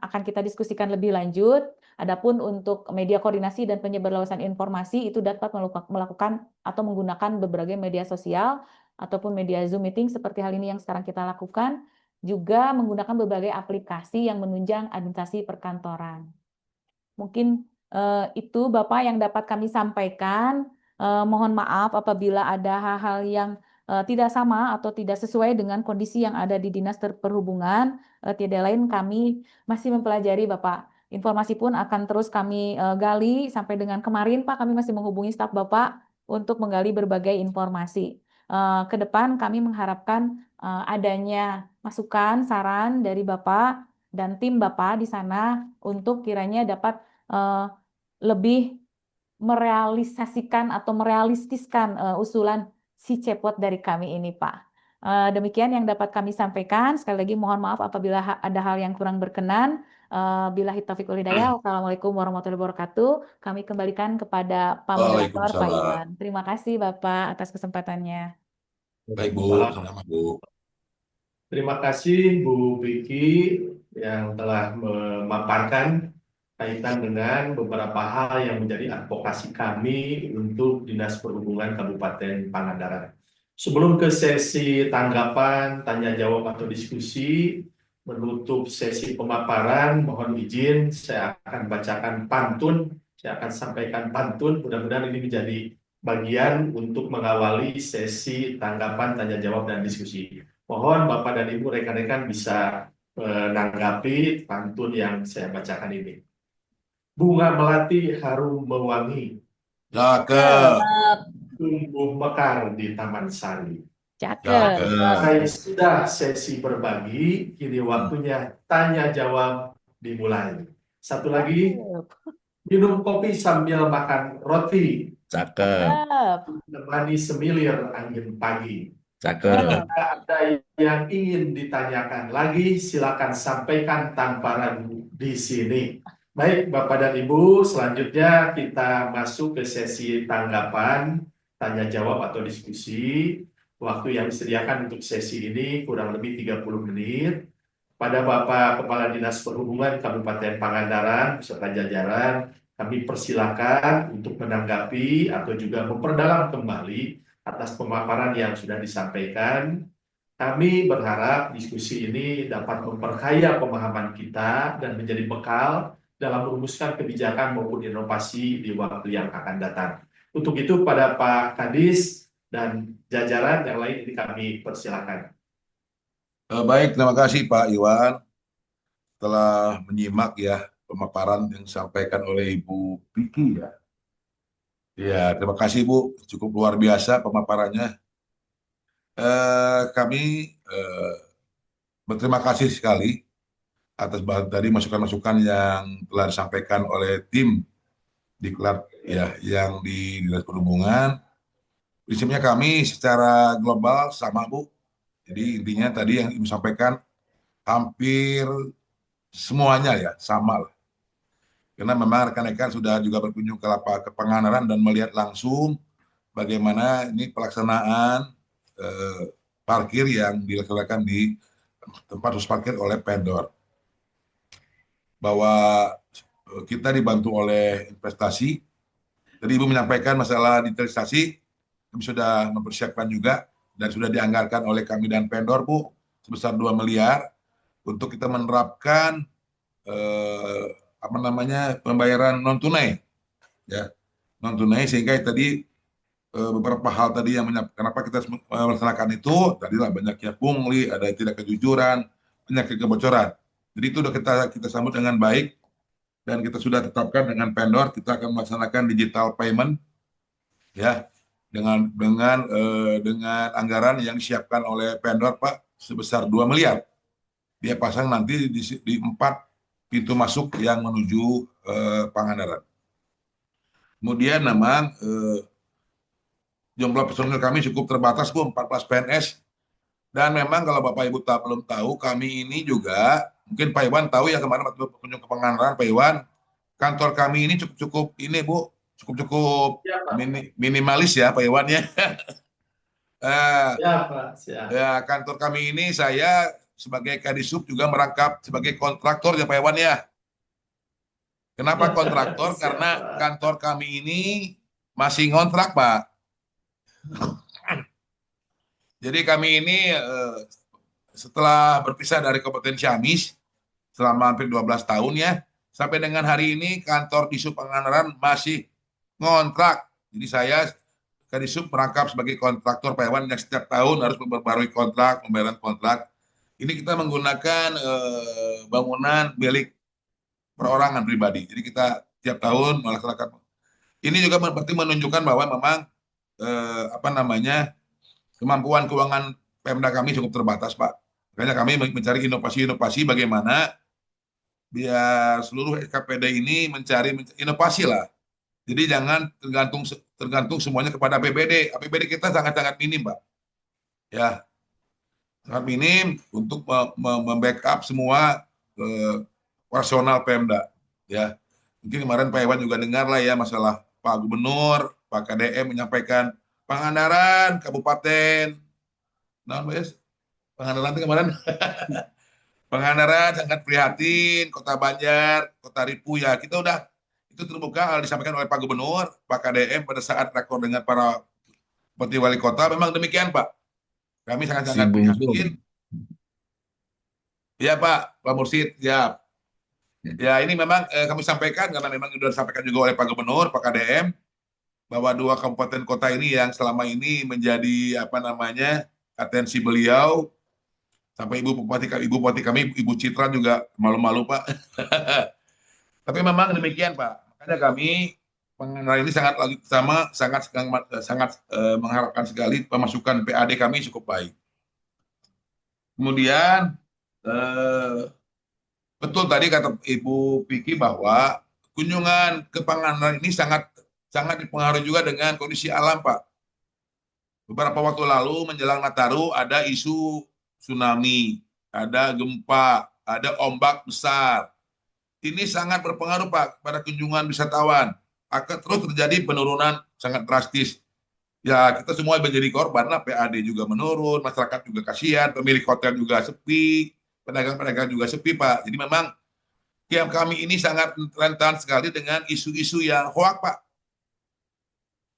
akan kita diskusikan lebih lanjut. Adapun untuk media koordinasi dan penyebarluasan informasi itu dapat melakukan atau menggunakan berbagai media sosial ataupun media Zoom meeting seperti hal ini yang sekarang kita lakukan. Juga menggunakan berbagai aplikasi yang menunjang administrasi perkantoran. Mungkin itu Bapak yang dapat kami sampaikan. Mohon maaf apabila ada hal-hal yang tidak sama atau tidak sesuai dengan kondisi yang ada di Dinas Perhubungan. Tidak lain kami masih mempelajari Bapak. Informasi pun akan terus kami gali sampai dengan kemarin Pak kami masih menghubungi staf Bapak untuk menggali berbagai informasi. Ke depan kami mengharapkan adanya masukan, saran dari Bapak dan tim Bapak di sana untuk kiranya dapat lebih merealisasikan atau merealistiskan usulan si cepot dari kami ini Pak. Demikian yang dapat kami sampaikan. Sekali lagi mohon maaf apabila ada hal yang kurang berkenan. Billahi taufiq wal hidayah. Wassalamualaikum warahmatullahi wabarakatuh. Kami kembalikan kepada Pak Moderator Pak Waalaikumsalam. Iwan. Terima kasih Bapak atas kesempatannya. Baik Bu, sama Bu. Terima kasih Bu Vicky yang telah memaparkan kaitan dengan beberapa hal yang menjadi advokasi kami untuk Dinas Perhubungan Kabupaten Pangandaran. Sebelum ke sesi tanggapan, tanya jawab atau diskusi, menutup sesi pemaparan, mohon izin saya akan bacakan pantun, saya akan sampaikan pantun, mudah-mudahan ini menjadi bagian untuk mengawali sesi tanggapan, tanya jawab, dan diskusi. Mohon Bapak dan Ibu rekan-rekan bisa menanggapi pantun yang saya bacakan ini. Bunga melati harum mewangi, Cakep. tumbuh mekar di Taman Sari. Cakep. Cakep. Sudah sesi berbagi, kini waktunya tanya jawab dimulai. Satu lagi, minum kopi sambil makan roti, Cakep. menemani semilir angin pagi. Cakep. Jika ada yang ingin ditanyakan lagi, silakan sampaikan tanpa ragu di sini. Baik, Bapak dan Ibu, selanjutnya kita masuk ke sesi tanggapan, tanya jawab atau diskusi. Waktu yang disediakan untuk sesi ini kurang lebih 30 menit. Pada Bapak Kepala Dinas Perhubungan Kabupaten Pangandaran beserta jajaran, kami persilakan untuk menanggapi atau juga memperdalam kembali atas pemaparan yang sudah disampaikan. Kami berharap diskusi ini dapat memperkaya pemahaman kita dan menjadi bekal dalam merumuskan kebijakan maupun inovasi di waktu yang akan datang. Untuk itu pada Pak Kadis dan jajaran yang lain ini kami persilakan. Baik, terima kasih Pak Iwan telah menyimak ya pemaparan yang disampaikan oleh Ibu Vicky ya. Ya, terima kasih Bu, cukup luar biasa pemaparannya. Kami eh, berterima kasih sekali atas tadi masukan-masukan yang telah disampaikan oleh tim Diklat ya yang di Dinas Perhubungan. Prinsipnya kami secara global sama Bu. Jadi intinya tadi yang Ibu sampaikan hampir semuanya ya sama lah. Karena memang rekan-rekan sudah juga berkunjung ke Pangandaran dan melihat langsung bagaimana ini pelaksanaan eh, parkir yang dilaksanakan di tempat khusus parkir oleh vendor. Bahwa kita dibantu oleh investasi. Tadi Ibu menyampaikan masalah digitalisasi, kami sudah mempersiapkan juga dan sudah dianggarkan oleh kami dan vendor Bu sebesar 2 miliar untuk kita menerapkan eh, apa namanya pembayaran non tunai ya non tunai sehingga tadi beberapa hal tadi yang kenapa kita melaksanakan itu tadilah banyaknya pungli, ada tidak kejujuran, banyak kebocoran. Jadi itu sudah kita sambut dengan baik dan kita sudah tetapkan dengan vendor kita akan melaksanakan digital payment ya dengan anggaran yang disiapkan oleh vendor Pak sebesar 2 miliar. Dia pasang nanti di 4 pintu masuk yang menuju Pangandaran. Kemudian memang jumlah personil kami cukup terbatas Bu, 14 PNS. Dan memang kalau Bapak Ibu belum tahu, kami ini juga, mungkin Pak Iwan tahu ya kemarin waktu berkunjung ke Pangandaran, Pak Iwan, kantor kami ini cukup ini Bu, cukup Ya, Pak. minimalis ya Pak Iwan ya. Ya, Pak. Siap. Ya, kantor kami ini saya sebagai Kadisub juga merangkap sebagai kontraktor ya Pak Iwan ya. Kenapa kontraktor? Siap, Karena Pak. kantor kami ini masih ngontrak Pak. Jadi kami ini setelah berpisah dari Kabupaten Ciamis selama hampir 12 tahun ya, sampai dengan hari ini kantor Disub Pangandaran masih ngontrak. Jadi saya Kadisub merangkap sebagai kontraktor Pak Iwan yang setiap tahun harus memperbarui kontrak, pembayaran kontrak. Ini kita menggunakan bangunan milik perorangan pribadi. Jadi kita tiap tahun melaksanakan. Ini juga berarti menunjukkan bahwa memang apa namanya kemampuan keuangan Pemda kami cukup terbatas, Pak. Makanya kami mencari inovasi-inovasi bagaimana biar seluruh SKPD ini mencari inovasi lah. Jadi jangan tergantung semuanya kepada APBD. APBD kita sangat-sangat minim, Pak. Ya, sangat minim untuk membackup semua operasional Pemda. Ya, mungkin kemarin Pak Iwan juga dengar lah ya masalah Pak Gubernur, Pak KDM menyampaikan Pangandaran, Kabupaten, nah, Mas, Pangandaran itu kemarin, Pangandaran sangat prihatin, Kota Banjar, Kota Ripu ya, kita udah itu terbuka disampaikan oleh Pak Gubernur, Pak KDM pada saat rakor dengan para bupati wali kota, memang demikian Pak. Kami sangat-sangat prihatin. Ya Pak Mursid, ya. Ya ini memang kami sampaikan karena memang sudah disampaikan juga oleh Pak Gubernur, Pak KDM, bahwa 2 kabupaten kota ini yang selama ini menjadi apa namanya atensi beliau sampai ibu bupati kami Ibu Citra juga malu-malu Pak. Tapi memang demikian Pak. Makanya kami Pangandaran ini sangat mengharapkan sekali pemasukan PAD kami cukup baik. Kemudian betul tadi kata Ibu Vicky bahwa kunjungan ke Pangandaran ini sangat dipengaruhi juga dengan kondisi alam, Pak. Beberapa waktu lalu menjelang Nataru ada isu tsunami, ada gempa, ada ombak besar. Ini sangat berpengaruh, Pak, pada kunjungan wisatawan. Akan terus terjadi penurunan sangat drastis. Ya, kita semua menjadi korban lah, PAD juga menurun, masyarakat juga kasihan, pemilik hotel juga sepi, pedagang-pedagang juga sepi, Pak. Jadi memang kami ini sangat rentan sekali dengan isu-isu yang hoak, Pak.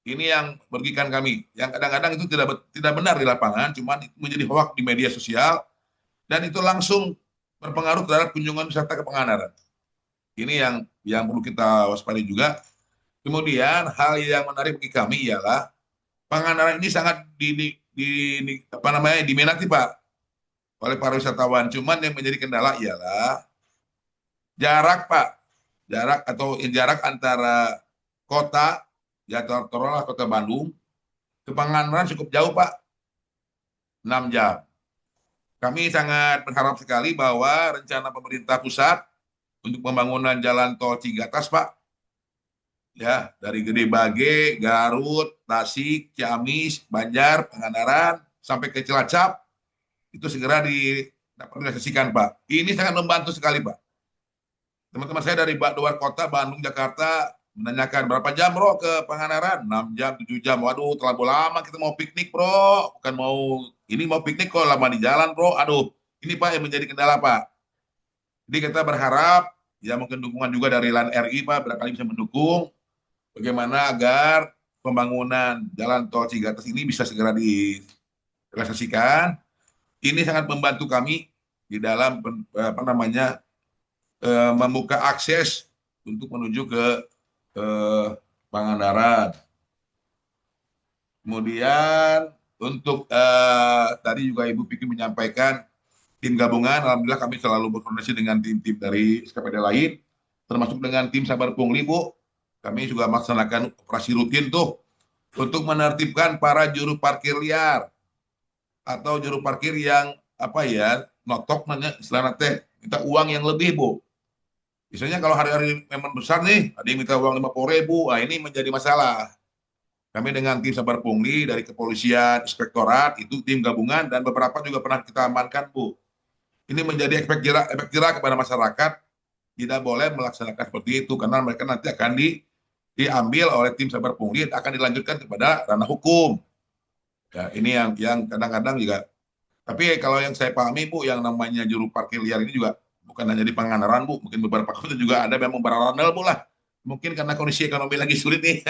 Ini yang merugikan kami. Yang kadang-kadang itu tidak benar di lapangan, cuma menjadi hoak di media sosial, dan itu langsung berpengaruh terhadap kunjungan wisata ke Pangandaran. Ini yang perlu kita waspadai juga. Kemudian hal yang menarik bagi kami ialah Pangandaran ini sangat diminati Pak oleh para wisatawan. Cuman yang menjadi kendala ialah jarak, Pak. Jarak antara kota, ya taruhlah kota Bandung, ke Pangandaran cukup jauh, Pak. 6 jam. Kami sangat berharap sekali bahwa rencana pemerintah pusat untuk pembangunan jalan tol Cigatas, Pak, ya dari Gede Bage, Garut, Tasik, Ciamis, Banjar, Pangandaran, sampai ke Cilacap, itu segera dapat direalisasikan, Pak. Ini sangat membantu sekali, Pak. Teman-teman saya dari luar kota, Bandung, Jakarta, menanyakan berapa jam, bro, ke Pangandaran? 6 jam, 7 jam. Waduh, terlalu lama kita mau piknik, bro. Bukan mau piknik kok, lama di jalan, bro. Aduh, ini, Pak, yang menjadi kendala, Pak. Jadi kita berharap, ya mungkin dukungan juga dari LAN RI, Pak, barangkali bisa mendukung bagaimana agar pembangunan jalan tol Cigatas ini bisa segera direalisasikan. Ini sangat membantu kami di dalam membuka akses untuk menuju ke Pangandaran. Kemudian untuk tadi juga Ibu Piki menyampaikan tim gabungan, alhamdulillah kami selalu berkoordinasi dengan tim-tim dari SKPD lain, termasuk dengan tim Sabar Pungli, Bu. Kami juga melaksanakan operasi rutin tuh untuk menertibkan para juru parkir liar atau juru parkir yang notok istilahnya teh minta uang yang lebih, Bu. Misalnya kalau hari-hari memang besar nih, ada yang minta uang 50.000, nah ini menjadi masalah. Kami dengan tim Sabar Pungli dari kepolisian, inspektorat, itu tim gabungan, dan beberapa juga pernah kita amankan, Bu. Ini menjadi efek jerah kepada masyarakat, tidak boleh melaksanakan seperti itu, karena mereka nanti akan diambil oleh tim Sabar Pungli, akan dilanjutkan kepada ranah hukum. Ya, ini yang kadang-kadang juga. Tapi kalau yang saya pahami, Bu, yang namanya juru parkir liar ini juga bukan hanya di Pangandaran, Bu, mungkin beberapa kota juga ada memang berandal, Bu lah. Mungkin karena kondisi ekonomi lagi sulit nih.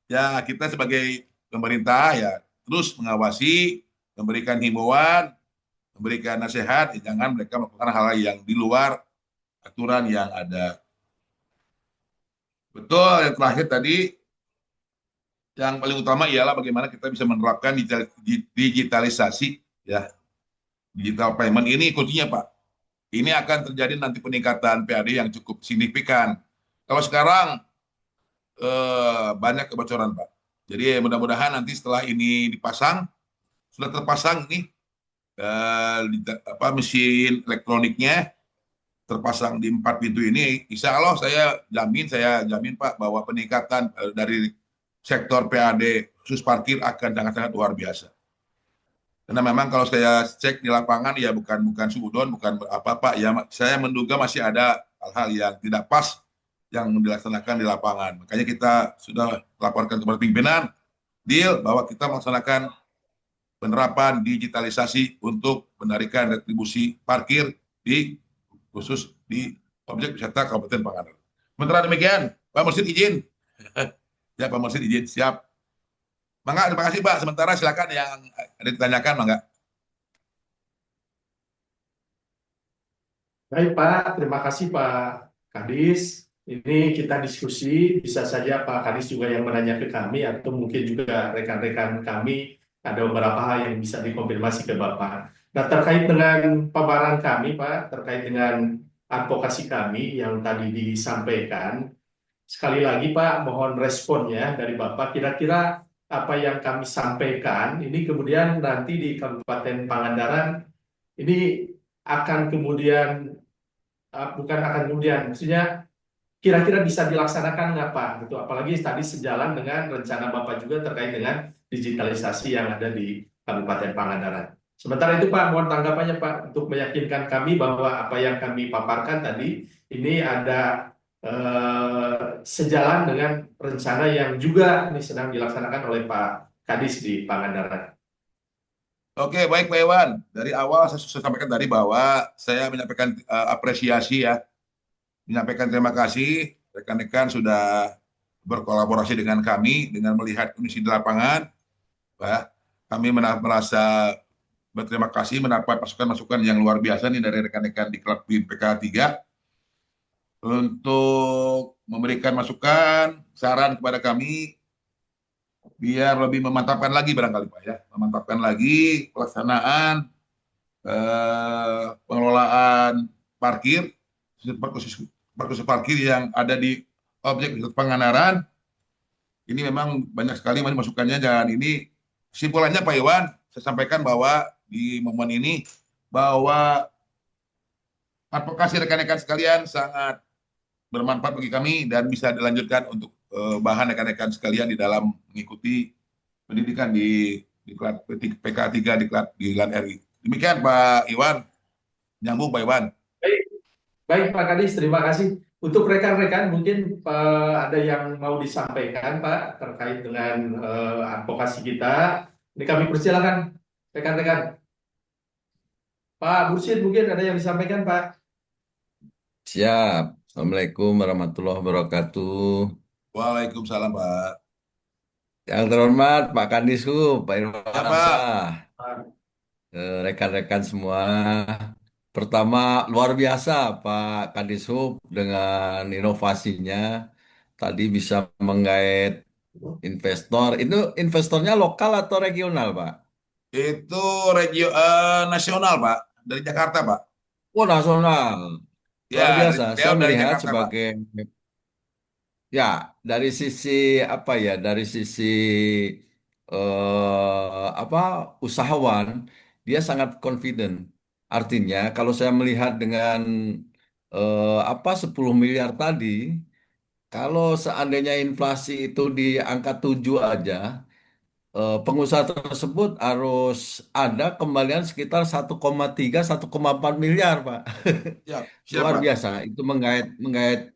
Ya, kita sebagai pemerintah ya terus mengawasi, memberikan himbauan, memberikan nasihat, jangan mereka melakukan hal yang di luar aturan yang ada. Betul, yang terakhir tadi, yang paling utama ialah bagaimana kita bisa menerapkan digitalisasi, ya, digital payment ini kuncinya, Pak. Ini akan terjadi nanti peningkatan PAD yang cukup signifikan. Kalau sekarang banyak kebocoran, Pak. Jadi mudah-mudahan nanti setelah ini dipasang, sudah terpasang ini mesin elektroniknya terpasang di 4 pintu ini, insya Allah saya jamin, Pak, bahwa peningkatan dari sektor PAD khusus parkir akan sangat-sangat luar biasa. Karena memang kalau saya cek di lapangan ya bukan suudon, bukan apa, Pak, ya saya menduga masih ada hal-hal yang tidak pas yang dilaksanakan di lapangan. Makanya kita sudah laporkan kepada pimpinan deal bahwa kita melaksanakan penerapan digitalisasi untuk penarikan retribusi parkir khusus di objek wisata Kabupaten Pangandaran. Sementara demikian, Pak Mursid izin. Ya, Pak Mursid izin, siap. Mangga, terima kasih, Pak. Sementara silakan yang ada ditanyakan, mangga. Baik, Pak. Terima kasih, Pak Kadis. Ini kita diskusi, bisa saja Pak Kadis juga yang menanya ke kami, atau mungkin juga rekan-rekan kami ada beberapa hal yang bisa dikonfirmasi ke Bapak. Nah, terkait dengan paparan kami, Pak, terkait dengan advokasi kami yang tadi disampaikan, sekali lagi, Pak, mohon responnya dari Bapak. Kira-kira apa yang kami sampaikan, ini kemudian nanti di Kabupaten Pangandaran, ini akan kemudian, maksudnya kira-kira bisa dilaksanakan nggak, Pak? Gitu. Apalagi tadi sejalan dengan rencana Bapak juga terkait dengan digitalisasi yang ada di Kabupaten Pangandaran. Sementara itu, Pak, mohon tanggapannya, Pak, untuk meyakinkan kami bahwa apa yang kami paparkan tadi ini ada sejalan dengan rencana yang juga ini sedang dilaksanakan oleh Pak Kadis di Pangandaran. Oke, baik, Pak Iwan. Dari awal saya sudah sampaikan tadi bahwa saya menyampaikan apresiasi, ya, menyampaikan terima kasih rekan-rekan sudah berkolaborasi dengan kami dengan melihat kondisi di lapangan. Ya, kami merasa berterima kasih mendapat masukan-masukan yang luar biasa nih dari rekan-rekan di klub PK 3 untuk memberikan masukan, saran kepada kami biar lebih memantapkan lagi barangkali, Pak, ya, memantapkan lagi pelaksanaan pengelolaan parkir, khusus parkir yang ada di objek wisata Pangandaran. Ini memang banyak sekali masukannya, dan ini kesimpulannya Pak Iwan, saya sampaikan bahwa di momen ini bahwa advokasi rekan-rekan sekalian sangat bermanfaat bagi kami dan bisa dilanjutkan untuk bahan rekan-rekan sekalian di dalam mengikuti pendidikan di kelas PK3 di LAN RI. Demikian Pak Iwan, nyambung Pak Iwan. Baik, baik Pak Kadis, terima kasih. Untuk rekan-rekan mungkin ada yang mau disampaikan Pak terkait dengan advokasi kita. Ini kami persilakan rekan-rekan. Pak Mursyid mungkin ada yang disampaikan Pak. Siap. Assalamualaikum warahmatullahi wabarakatuh. Waalaikumsalam Pak. Yang terhormat Pak Kadishub, Pak Irwan Ya Pak. Arsah, rekan-rekan semua. Pertama, luar biasa Pak Kadishub dengan inovasinya. Tadi bisa menggait investor. Itu investornya lokal atau regional, Pak? Itu nasional Pak, dari Jakarta Pak. Oh, nasional. Ya, Luar biasa. beliau Saya dari melihat Jakarta Pak. sebagai ya, dari sisi apa ya, dari sisi apa usahawan, dia sangat confident. Artinya, kalau saya melihat dengan apa 10 miliar tadi, kalau seandainya inflasi itu di angka 7 aja, pengusaha tersebut harus ada kembalian sekitar 1,3, 1,4 miliar, Pak. Siap, siap Luar Pak. biasa. Itu menggait menggait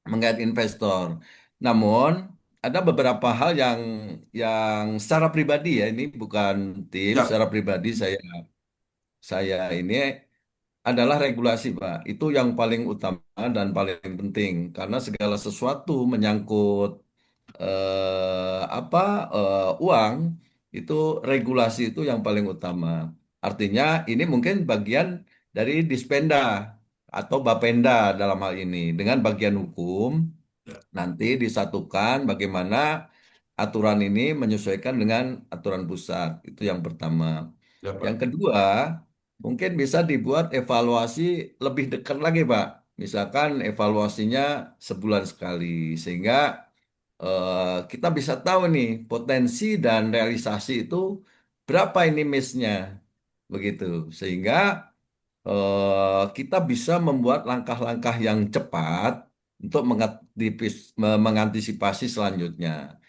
menggait investor. Namun ada beberapa hal yang secara pribadi ya, ini bukan tim, Siap, secara pribadi saya ini adalah regulasi, Pak. Itu yang paling utama dan paling penting karena segala sesuatu menyangkut apa uang itu, regulasi itu yang paling utama. Artinya ini mungkin bagian dari Dispenda atau Bapenda dalam hal ini dengan bagian hukum ya, nanti disatukan bagaimana aturan ini menyesuaikan dengan aturan pusat. Itu yang pertama. ya Yang Pak. kedua, mungkin bisa dibuat evaluasi lebih dekat lagi, Pak. Misalkan evaluasinya sebulan sekali, sehingga kita bisa tahu nih potensi dan realisasi itu berapa ini miss-nya, begitu. Sehingga kita bisa membuat langkah-langkah yang cepat untuk mengantisipasi selanjutnya.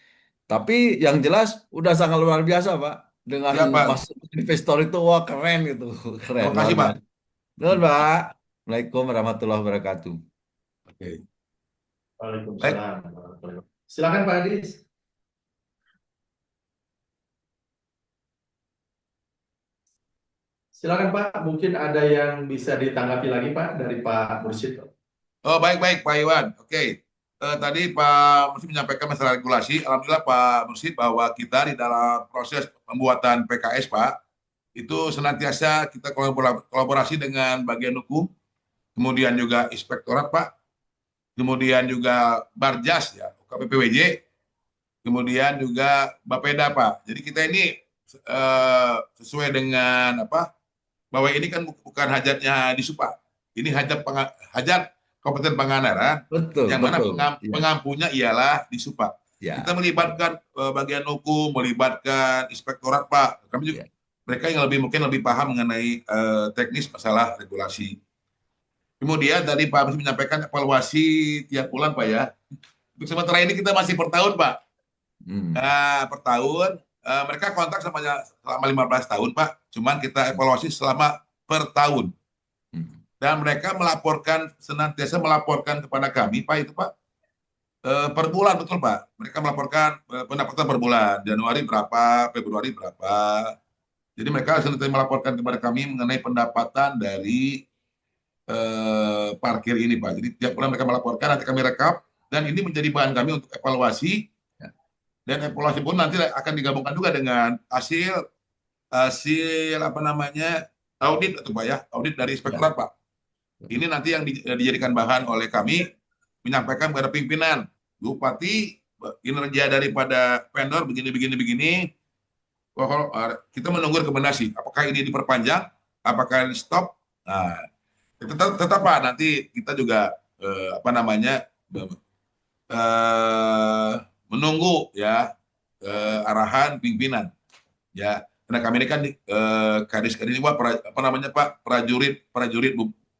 Tapi yang jelas udah sangat luar biasa, Pak. Dengan Siap Pak. masuk investor itu, wah keren gitu. Keren, Terima luar kasih Pak. biasa. Betul, Pak. Assalamualaikum warahmatullahi wabarakatuh. Oke. Baik. Waalaikumsalam. Silakan Pak Kadis. Silakan Pak, mungkin ada yang bisa ditanggapi lagi Pak dari Pak Mursyid. Oh, baik Pak Iwan. Oke. Tadi Pak Mursyid menyampaikan masalah regulasi. Alhamdulillah Pak Mursyid bahwa kita di dalam proses pembuatan PKS Pak, itu senantiasa kita kolaborasi dengan bagian hukum, kemudian juga inspektorat Pak, kemudian juga Barjas ya, KPPWJ, kemudian juga Bapeda Pak. Jadi kita ini sesuai dengan apa, bahwa ini kan bukan hajatnya di Supa, ini hajat Kabupaten Pangandaran, Betul, yang mana betul. Ya, pengampunya ialah di Supa. ya, Kita melibatkan bagian hukum, melibatkan inspektorat Pak. Kami juga ya. mereka yang mungkin lebih paham mengenai teknis masalah regulasi. Kemudian tadi Pak Mesti menyampaikan evaluasi tiap bulan Pak ya. Untuk sementara ini kita masih per tahun Pak. Nah, per tahun mereka kontrak selama 15 tahun Pak. Cuman kita evaluasi selama per tahun. Dan mereka senantiasa melaporkan kepada kami Pak itu Pak. Per bulan betul Pak. Mereka melaporkan pendapatan per bulan. Januari berapa, Februari berapa. Jadi mereka senantiasa melaporkan kepada kami mengenai pendapatan dari parkir ini Pak. Jadi tiap bulan mereka melaporkan, nanti kami rekap, dan ini menjadi bahan kami untuk evaluasi. Dan evaluasi pun nanti akan digabungkan juga dengan hasil apa namanya audit atau Pak ya, audit dari inspektorat Pak. Ini nanti yang dijadikan bahan oleh kami menyampaikan kepada pimpinan, Bupati, kinerja daripada vendor begini. Kita menunggu rekomendasi, apakah ini diperpanjang apakah di stop? Nah, tetap Pak, nanti kita juga apa namanya menunggu ya arahan pimpinan ya. Karena kami ini kan kadis-kadis ini Pak, apa namanya Pak, prajurit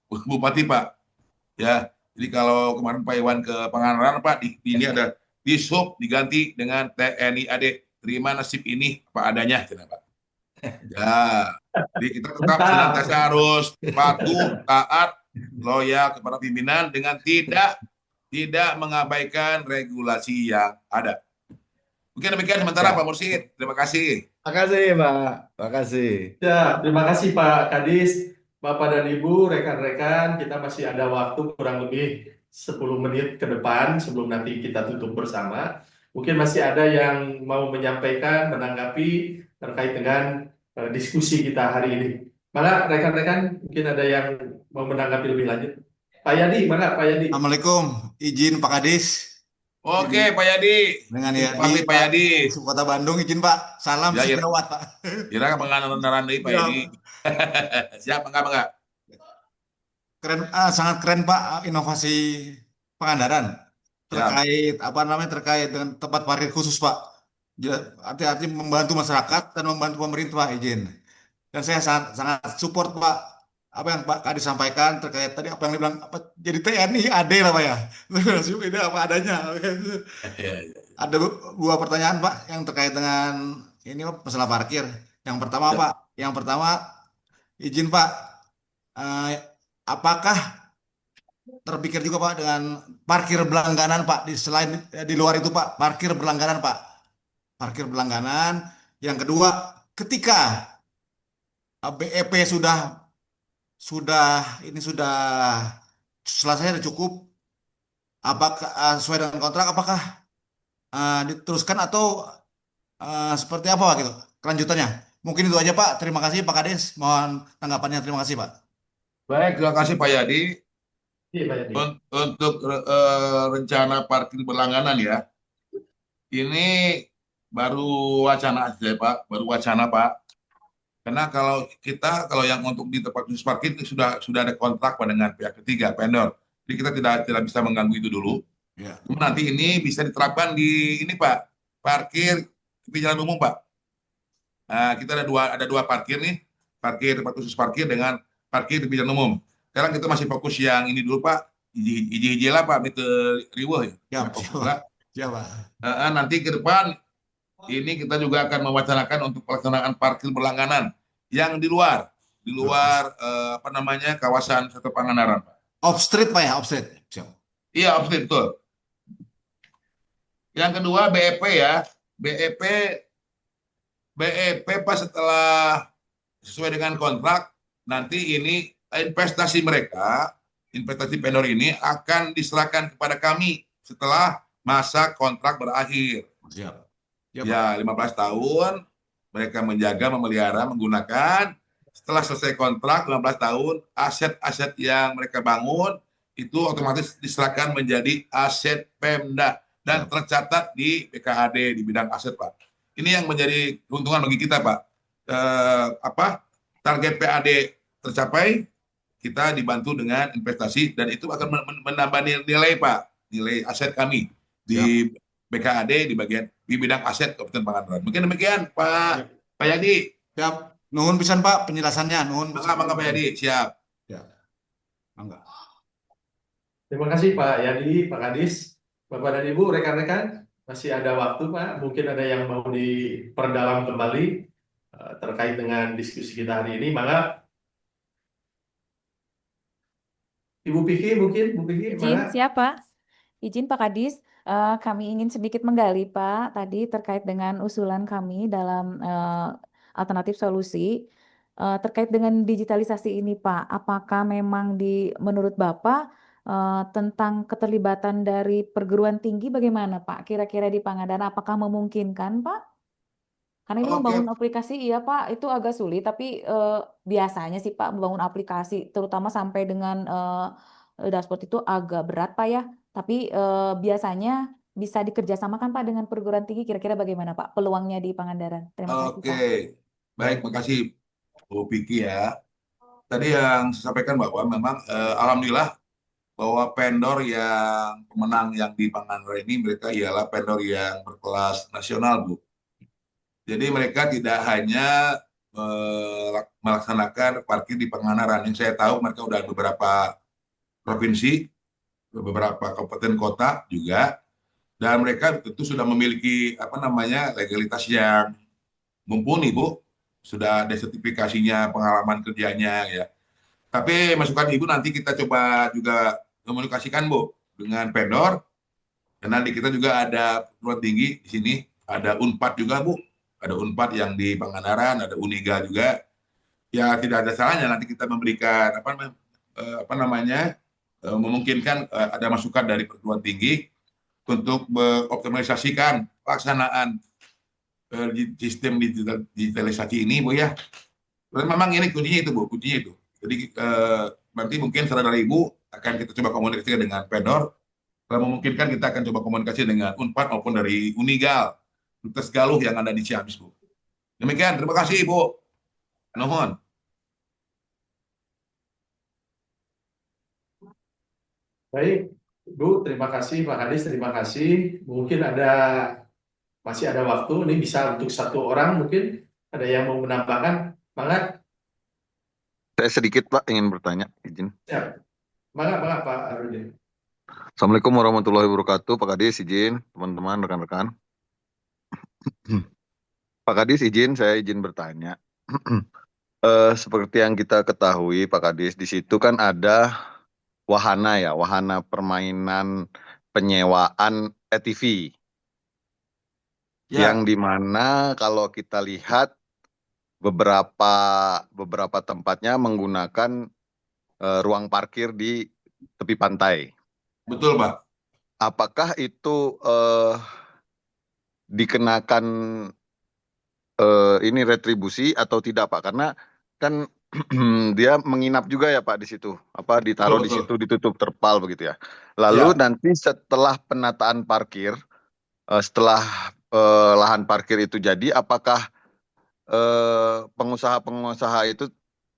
bupati Pak ya. Jadi kalau kemarin Pak Iwan ke Pangandaran Pak, ini ada di sub diganti dengan TNI AD, terima nasib ini apa adanya, Pak. Ya, jadi kita tetap Mantap. senantiasa harus patuh, taat, loyal kepada pimpinan dengan tidak mengabaikan regulasi yang ada. Mungkin demikian sementara Siap. Pak Mursyid. Terima kasih. Makasih, Pak. Makasih. Ya, terima kasih Pak Kadis, Bapak dan Ibu, rekan-rekan, kita masih ada waktu kurang lebih 10 menit ke depan sebelum nanti kita tutup bersama. Mungkin masih ada yang mau menyampaikan, menanggapi terkait dengan diskusi kita hari ini. Maka rekan-rekan mungkin ada yang mau menanggapi lebih lanjut. Pak Yadi, maka Pak Yadi. Assalamualaikum, izin Pak Kadis. Oke, Pak Yadi. Dengan Bupati Yadi, Pak Yadi. Kota Bandung, izin Pak. Salam Ya, sejawat Pak. Kira pengandaran Pak Ya. Yadi. Siap, enggak? Keren, sangat keren Pak inovasi Pangandaran terkait apa namanya terkait dengan tempat parkir khusus Pak. Arti-arti membantu masyarakat dan membantu pemerintah Pak, izin. Dan saya sangat support Pak apa yang Pak Kadis sampaikan terkait tadi apa yang dibilang apa jadi TNI AD lah Pak ya. Ini apa adanya. Ada dua pertanyaan Pak yang terkait dengan ini Pak, masalah parkir. Yang pertama Pak, izin Pak, apakah terpikir juga Pak dengan parkir berlangganan Pak selain di luar itu Pak, parkir berlangganan Pak, parkir berlangganan. Yang kedua, ketika BEP sudah selesai, sudah cukup, apakah sesuai dengan kontrak, apakah diteruskan atau seperti apa Pak gitu kelanjutannya? Mungkin itu aja Pak. Terima kasih Pak Kadis. Mohon tanggapannya. Terima kasih Pak. Baik, terima kasih Pak Yadi. Iya, Pak Yadi. Untuk rencana parkir berlangganan ya, ini baru wacana aja Pak, baru wacana Pak. Karena kalau yang untuk di tempat khusus parkir itu sudah ada kontrak Pak dengan pihak ketiga, vendor. Jadi kita tidak bisa mengganggu itu dulu. Ya. Nanti ini bisa diterapkan di ini Pak, parkir di jalan umum Pak. Nah, kita ada dua parkir nih, parkir tempat khusus parkir dengan parkir di jalan umum. Sekarang kita masih fokus yang ini dulu Pak, hiji lah Pak, itu riweuh ya. Siapa? Nanti ke depan ini kita juga akan mewacanakan untuk pelaksanaan parkir berlangganan yang di luar apa namanya kawasan wisata Pangandaran Pak. Off street Pak ya, off street. Siap. Iya, off street betul. Yang kedua BEP ya, BEP Pak, setelah sesuai dengan kontrak, nanti ini investasi vendor ini akan diserahkan kepada kami setelah masa kontrak berakhir. Siap. Ya, 15 tahun mereka menjaga, memelihara, menggunakan. Setelah selesai kontrak 15 tahun, aset-aset yang mereka bangun itu otomatis diserahkan menjadi aset Pemda dan tercatat di BKAD di bidang aset Pak. Ini yang menjadi keuntungan bagi kita Pak. Target PAD tercapai, kita dibantu dengan investasi dan itu akan menambah nilai Pak, nilai aset kami di BKAD di bidang aset Kabupaten Pangandaran. Mungkin demikian Pak Yadi. Siap. Nuhun pisan Pak penjelasannya. Nuhun. Mangga Pak Yadi, siap. Ya. Mangga. Terima kasih Pak Yadi, Pak Kadis, Bapak dan Ibu, rekan-rekan. Masih ada waktu Pak. Mungkin ada yang mau diperdalam kembali terkait dengan diskusi kita hari ini. Maka Ibu Piki mungkin, Bu Piki. Izin, siapa? Izin Pak Kadis, kami ingin sedikit menggali Pak tadi terkait dengan usulan kami dalam alternatif solusi terkait dengan digitalisasi ini Pak. Apakah memang menurut Bapak tentang keterlibatan dari perguruan tinggi bagaimana Pak? Kira-kira di Pangandaran apakah memungkinkan Pak? Karena ini membangun aplikasi iya Pak itu agak sulit, tapi biasanya sih Pak membangun aplikasi terutama sampai dengan dashboard itu agak berat Pak ya. Tapi biasanya bisa dikerjasamakan Pak dengan perguruan tinggi. Kira-kira bagaimana Pak peluangnya di Pangandaran? Terima kasih Pak. Oke, baik, makasih Bu Piki ya. tadi yang saya sampaikan bahwa memang alhamdulillah bahwa vendor yang pemenang yang di Pangandaran ini mereka ialah vendor yang berkelas nasional, Bu. Jadi mereka tidak hanya melaksanakan parkir di Pangandaran. Yang saya tahu mereka udah beberapa provinsi, beberapa kabupaten kota juga, dan mereka tentu sudah memiliki legalitas yang mumpuni, Bu. Sudah ada sertifikasinya, pengalaman kerjanya ya. Tapi masukan Ibu nanti kita coba juga komunikasikan, Bu, dengan vendor. Dan nanti kita juga ada perguruan tinggi di sini, ada Unpad juga, Bu. Ada Unpad yang di Pangandaran, ada Uniga juga. Ya tidak ada salahnya nanti kita memberikan memungkinkan ada masukan dari perguruan tinggi untuk mengoptimalisasikan pelaksanaan sistem digitalisasi ini, Bu ya. Terus memang ini kuncinya itu, Bu, kuncinya itu. Jadi nanti mungkin saran dari Ibu akan kita coba komunikasikan dengan vendor. Kalau memungkinkan kita akan coba komunikasi dengan Unpad maupun dari Unigal, Universitas Galuh yang ada di Ciamis, Bu. Demikian, terima kasih, Bu. Nuhun. Baik, Bu, terima kasih, Pak Kadis, terima kasih. Mungkin masih ada waktu, ini bisa untuk satu orang mungkin, ada yang mau menambahkan, Mangga? Saya sedikit Pak ingin bertanya, izin. Ya, Mangga Pak Arudin. Assalamualaikum warahmatullahi wabarakatuh, Pak Kadis, izin, teman-teman, rekan-rekan. Pak Kadis, saya izin bertanya. Seperti yang kita ketahui, Pak Kadis, di situ kan ada wahana ya, wahana permainan penyewaan ATV. Ya. Yang dimana kalau kita lihat beberapa tempatnya menggunakan ruang parkir di tepi pantai. Betul, Pak. Apakah itu dikenakan ini retribusi atau tidak, Pak? Karena kan dia menginap juga ya, Pak, di situ. Ditaruh di situ, ditutup terpal begitu ya. Lalu nanti setelah penataan parkir, setelah lahan parkir itu jadi, apakah pengusaha-pengusaha itu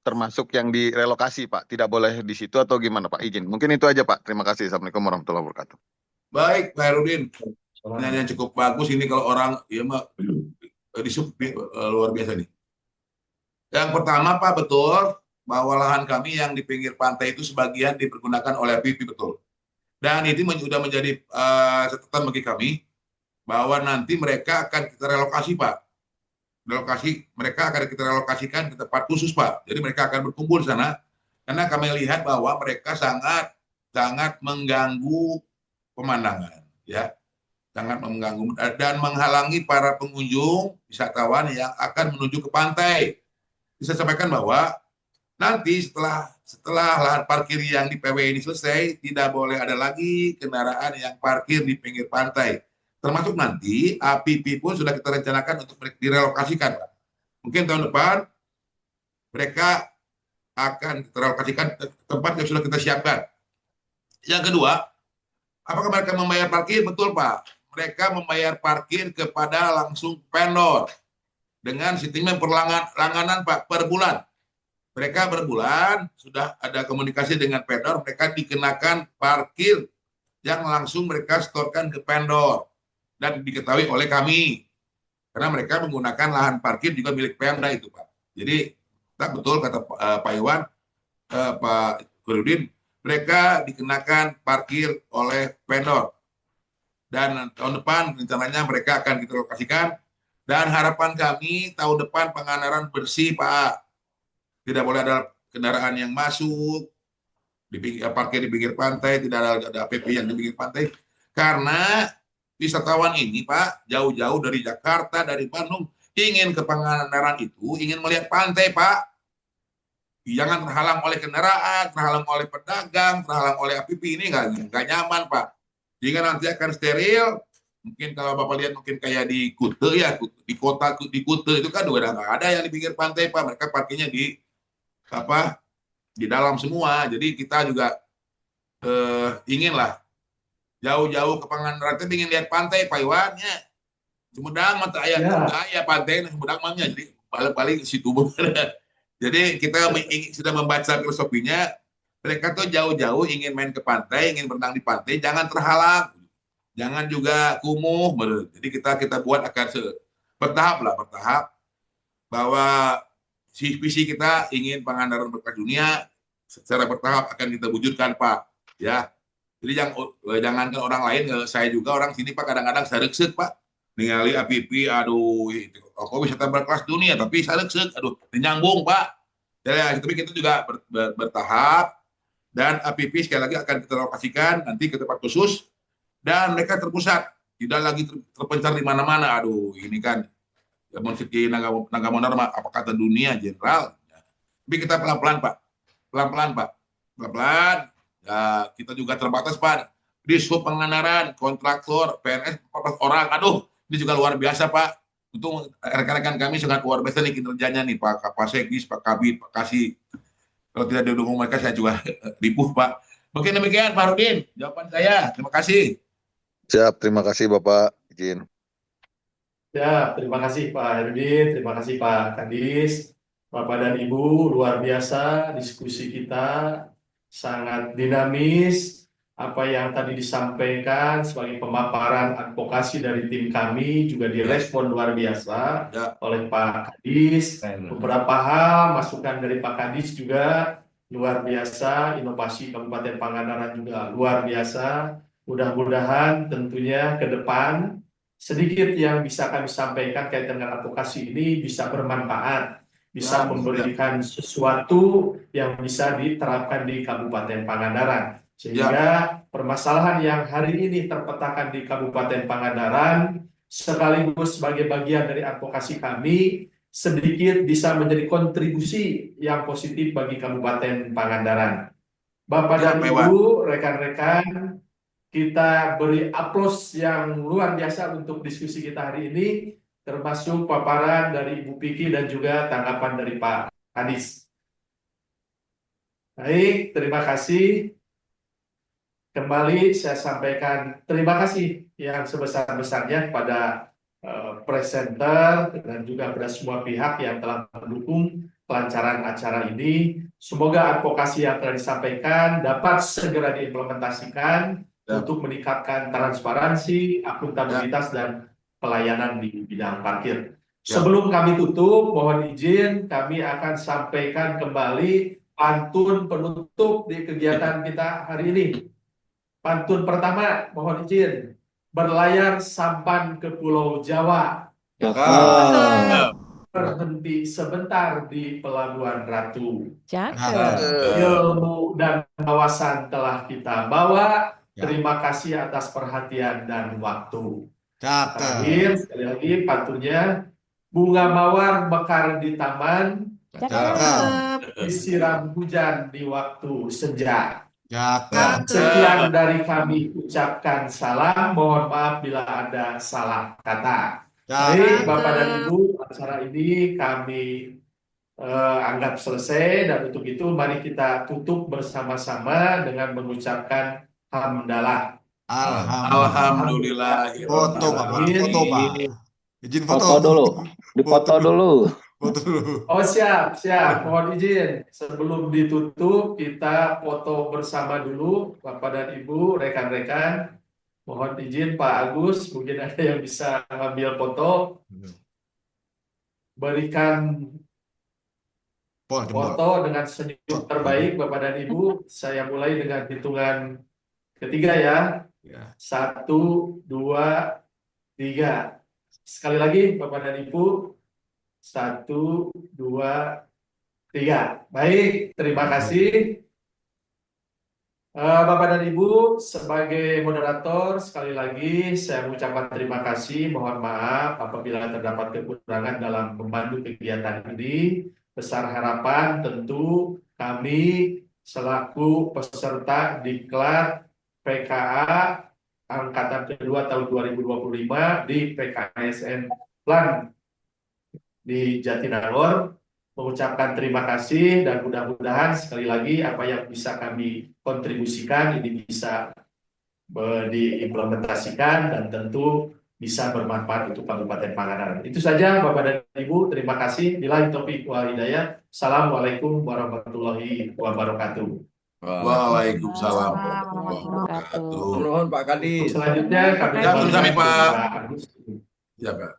termasuk yang direlokasi, Pak? Tidak boleh di situ atau gimana, Pak? Izin. Mungkin itu aja, Pak. Terima kasih. Assalamualaikum warahmatullahi wabarakatuh. Baik, Pak Herudin. Pertanyaan yang cukup bagus ini kalau orang luar biasa nih. Yang pertama, Pak, betul bahwa lahan kami yang di pinggir pantai itu sebagian dipergunakan oleh APP, betul. Dan ini sudah menjadi catatan bagi kami bahwa nanti mereka akan kita relokasi, Pak. Mereka akan kita relokasikan ke tempat khusus, Pak. Jadi mereka akan berkumpul di sana karena kami lihat bahwa mereka sangat mengganggu pemandangan, ya, sangat mengganggu dan menghalangi para pengunjung wisatawan yang akan menuju ke pantai. Bisa sampaikan bahwa nanti setelah lahan parkir yang di PW ini selesai, tidak boleh ada lagi kendaraan yang parkir di pinggir pantai. Termasuk nanti APP pun sudah kita rencanakan untuk direlokasikan, Pak. Mungkin tahun depan mereka akan direlokasikan ke tempat yang sudah kita siapkan. Yang kedua, apakah mereka membayar parkir? Betul, Pak. Mereka membayar parkir kepada langsung vendor dengan sistem perlangganan, Pak, per bulan. Mereka berbulan sudah ada komunikasi dengan vendor, mereka dikenakan parkir yang langsung mereka setorkan ke vendor dan diketahui oleh kami karena mereka menggunakan lahan parkir juga milik Pemda itu, Pak. Jadi tak betul kata Pak Iwan, Pak Kurudin, mereka dikenakan parkir oleh vendor dan tahun depan rencananya mereka akan kita lokasikan dan harapan kami tahun depan Pangandaran bersih, Pak. Tidak boleh ada kendaraan yang masuk parkir di pinggir pantai, tidak ada APP yang di pinggir pantai karena wisatawan ini, Pak, jauh-jauh dari Jakarta, dari Bandung, ingin ke Pangandaran itu, ingin melihat pantai, Pak. Jangan terhalang oleh kendaraan, terhalang oleh pedagang, terhalang oleh APP, ini nggak nyaman, Pak. Jika nanti akan steril, mungkin kalau Bapak lihat mungkin kayak di Kute ya, di Kute itu kan udah nggak ada yang di pinggir pantai, Pak. Mereka parkirnya di dalam semua. Jadi kita juga inginlah jauh-jauh ke Pangandaran, tapi ingin lihat pantai, Pak Iwan, ya. Sumedang mata ayah pantai, Sumedang mamnya, jadi balik-balik ke situ. Jadi kita sudah membaca filosofinya, mereka tuh jauh-jauh ingin main ke pantai, ingin berenang di pantai, jangan terhalang, jangan juga kumuh. Jadi kita buat akan bertahap bahwa visi kita ingin Pangandaran berkelas dunia secara bertahap akan kita wujudkan Pak. Ya, jadi jangankan orang lain, saya juga orang sini Pak kadang-kadang sareksek Pak. Ningali APP, aduh, kok wisata berkelas dunia, tapi sareksek, aduh, nyambung Pak. Ya, tapi kita juga bertahap, dan APP sekali lagi akan kita lokasikan nanti ke tempat khusus, dan mereka terpusat, tidak lagi terpencar di mana-mana. Aduh, ini kan, ya, segi Nagamonar, apa kata dunia, jenderal. Tapi kita pelan-pelan Pak, pelan-pelan. Ya, kita juga terbatas Pak. Di sub Pangandaran, kontraktor, PNS 14 orang, aduh, ini juga luar biasa Pak. Untuk rekan-rekan kami sangat luar biasa nih kinerjanya nih Pak Kapasegis, Pak Kabit, Pak Kasih. Kalau tidak didukung mereka saya juga ripuh Pak. Mungkin demikian Pak Rudin, jawaban saya. Terima kasih. Siap, terima kasih Bapak izin. Ya, terima kasih Pak Herudin, terima kasih Pak Kadis, Bapak dan Ibu, luar biasa diskusi kita, sangat dinamis. Apa yang tadi disampaikan sebagai pemaparan advokasi dari tim kami juga direspon luar biasa oleh Pak Kadis. Beberapa hal masukan dari Pak Kadis juga luar biasa, inovasi Kabupaten Pangandaran juga luar biasa. Mudah-mudahan tentunya ke depan sedikit yang bisa kami sampaikan kaitan dengan advokasi ini bisa bermanfaat, bisa memberikan sesuatu yang bisa diterapkan di Kabupaten Pangandaran. Sehingga permasalahan yang hari ini terpetakan di Kabupaten Pangandaran sekaligus sebagai bagian dari advokasi kami sedikit bisa menjadi kontribusi yang positif bagi Kabupaten Pangandaran. Bapak dan Ibu, rekan-rekan, kita beri aplaus yang luar biasa untuk diskusi kita hari ini, termasuk paparan dari Ibu Piki dan juga tanggapan dari Pak Kadis. Baik, terima kasih. Kembali saya sampaikan terima kasih yang sebesar-besarnya kepada presenter dan juga kepada semua pihak yang telah mendukung kelancaran acara ini. Semoga advokasi yang telah disampaikan dapat segera diimplementasikan untuk meningkatkan transparansi, akuntabilitas, dan pelayanan di bidang parkir. Sebelum kami tutup, mohon izin kami akan sampaikan kembali pantun penutup di kegiatan kita hari ini. Pantun pertama, mohon izin. Berlayar sampan ke Pulau Jawa. Berhenti sebentar di Pelabuhan Ratu. Ilmu dan wawasan telah kita bawa. Terima kasih atas perhatian dan waktu. Terakhir, sekali lagi pantunnya. Bunga mawar mekar di taman. Disiram hujan di waktu senja. Sekian dari kami ucapkan salam. Mohon maaf bila ada salah kata. Baik, Bapak dan Ibu, acara ini kami anggap selesai, dan untuk itu mari kita tutup bersama-sama dengan mengucapkan hamdalah. Alhamdulillah. Foto Pak, foto Pak. Izin foto. Foto dulu, dipoto dulu. Oh siap. Mohon izin sebelum ditutup kita foto bersama dulu Bapak dan Ibu, rekan-rekan. Mohon izin Pak Agus, mungkin ada yang bisa mengambil foto. Berikan foto dengan senyum terbaik Bapak dan Ibu. Saya mulai dengan hitungan ketiga ya. 1, 2, 3. Sekali lagi Bapak dan Ibu. 1, 2, 3. Baik, terima kasih. Bapak dan Ibu, sebagai moderator, sekali lagi saya mengucapkan terima kasih. Mohon maaf apabila terdapat kekurangan dalam membantu kegiatan ini. Besar harapan tentu kami selaku peserta Diklat PKA Angkatan Kedua tahun 2025 di PKSN Plan di Jatinangor mengucapkan terima kasih, dan mudah-mudahan sekali lagi apa yang bisa kami kontribusikan ini bisa diimplementasikan, dan tentu bisa bermanfaat untuk Kabupaten Pangandaran. Itu saja Bapak dan Ibu, terima kasih. Billahi taufiq wal hidayah. Assalamualaikum warahmatullahi wabarakatuh. Waalaikumsalam Warahmatullahi warahmatullahi wabarakatuh. wabarakatuh. Nuhun Pak Untuk Kadis. selanjutnya kami Pak Ya, Kadis. kembalikan kami ke Pak. Pak Agus. Ya, Pak.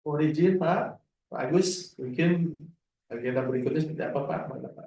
Mohon izin Pak Agus, mungkin agenda berikutnya seperti apa Pak? Mana, Pak?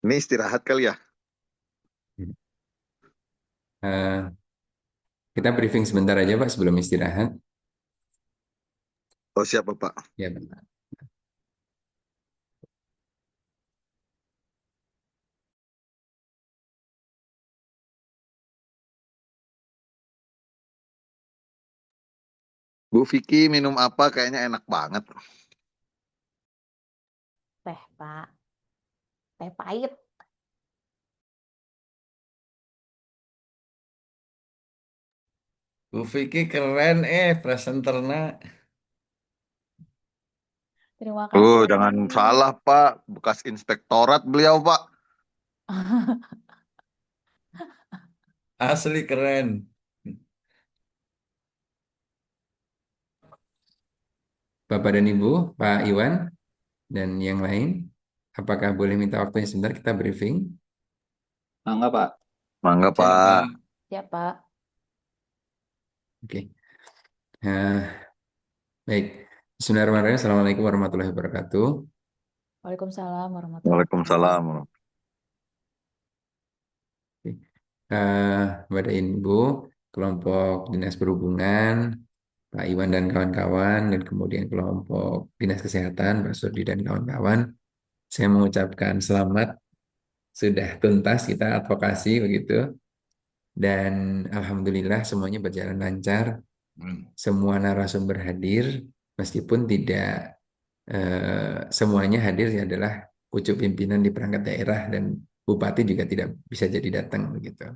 Ini istirahat kali ya? Eh, kita briefing sebentar aja Pak sebelum istirahat. Oh siap Bapak. Ya, Pak. Bu Vicky minum apa? Kayaknya enak banget. Teh, Pak. Teh pahit. Bu Vicky keren presenternya. Terima kasih. Jangan salah Pak, bekas inspektorat beliau Pak. Asli keren. Bapak dan Ibu, Pak Iwan dan yang lain, apakah boleh minta waktunya sebentar kita briefing? Mangga Pak. Mangga Pak. Ya, Pak. Oke. Baik. Bismillahirrahmanirrahim. Assalamualaikum warahmatullahi wabarakatuh. Waalaikumsalam warahmatullahi Waalaikumsalam. Kepada Ibu, kelompok Dinas Perhubungan, Pak Iwan dan kawan-kawan, dan kemudian kelompok Dinas Kesehatan, Pak Surdi dan kawan-kawan, saya mengucapkan selamat, sudah tuntas kita advokasi begitu, dan Alhamdulillah semuanya berjalan lancar, semua narasumber hadir, meskipun tidak semuanya hadir adalah pucuk pimpinan di perangkat daerah dan bupati juga tidak bisa jadi datang begitu.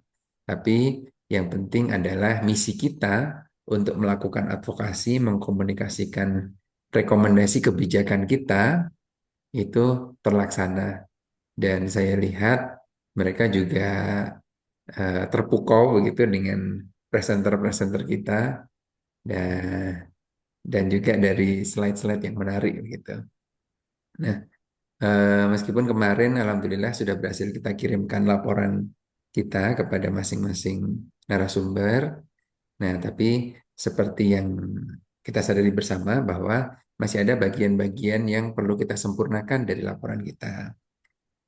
Tapi yang penting adalah misi kita untuk melakukan advokasi, mengkomunikasikan rekomendasi kebijakan kita itu terlaksana. Dan saya lihat mereka juga terpukau begitu dengan presenter-presenter kita dan juga dari slide-slide yang menarik begitu. Nah, meskipun kemarin alhamdulillah sudah berhasil kita kirimkan laporan kita kepada masing-masing narasumber. Nah, tapi seperti yang kita sadari bersama bahwa masih ada bagian-bagian yang perlu kita sempurnakan dari laporan kita.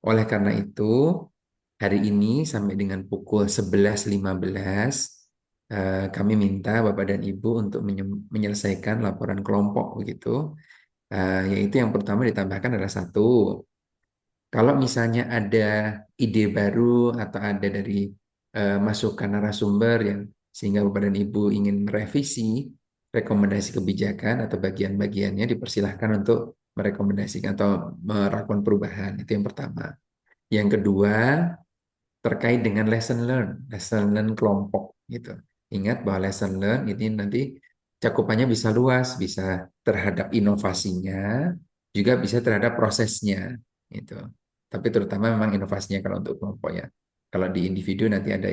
Oleh karena itu, hari ini sampai dengan pukul 11.15 kami minta Bapak dan Ibu untuk menyelesaikan laporan kelompok begitu. Yaitu yang pertama ditambahkan adalah satu, kalau misalnya ada ide baru atau ada dari masukan narasumber yang sehingga Bapak dan Ibu ingin merevisi rekomendasi kebijakan atau bagian-bagiannya, dipersilahkan untuk merekomendasikan atau melakukan perubahan. Itu yang pertama. Yang kedua, terkait dengan lesson learn kelompok gitu. Ingat bahwa lesson learn ini nanti cakupannya bisa luas, bisa terhadap inovasinya, juga bisa terhadap prosesnya gitu. Tapi terutama memang inovasinya kalau untuk kelompok ya. Kalau di individu nanti ada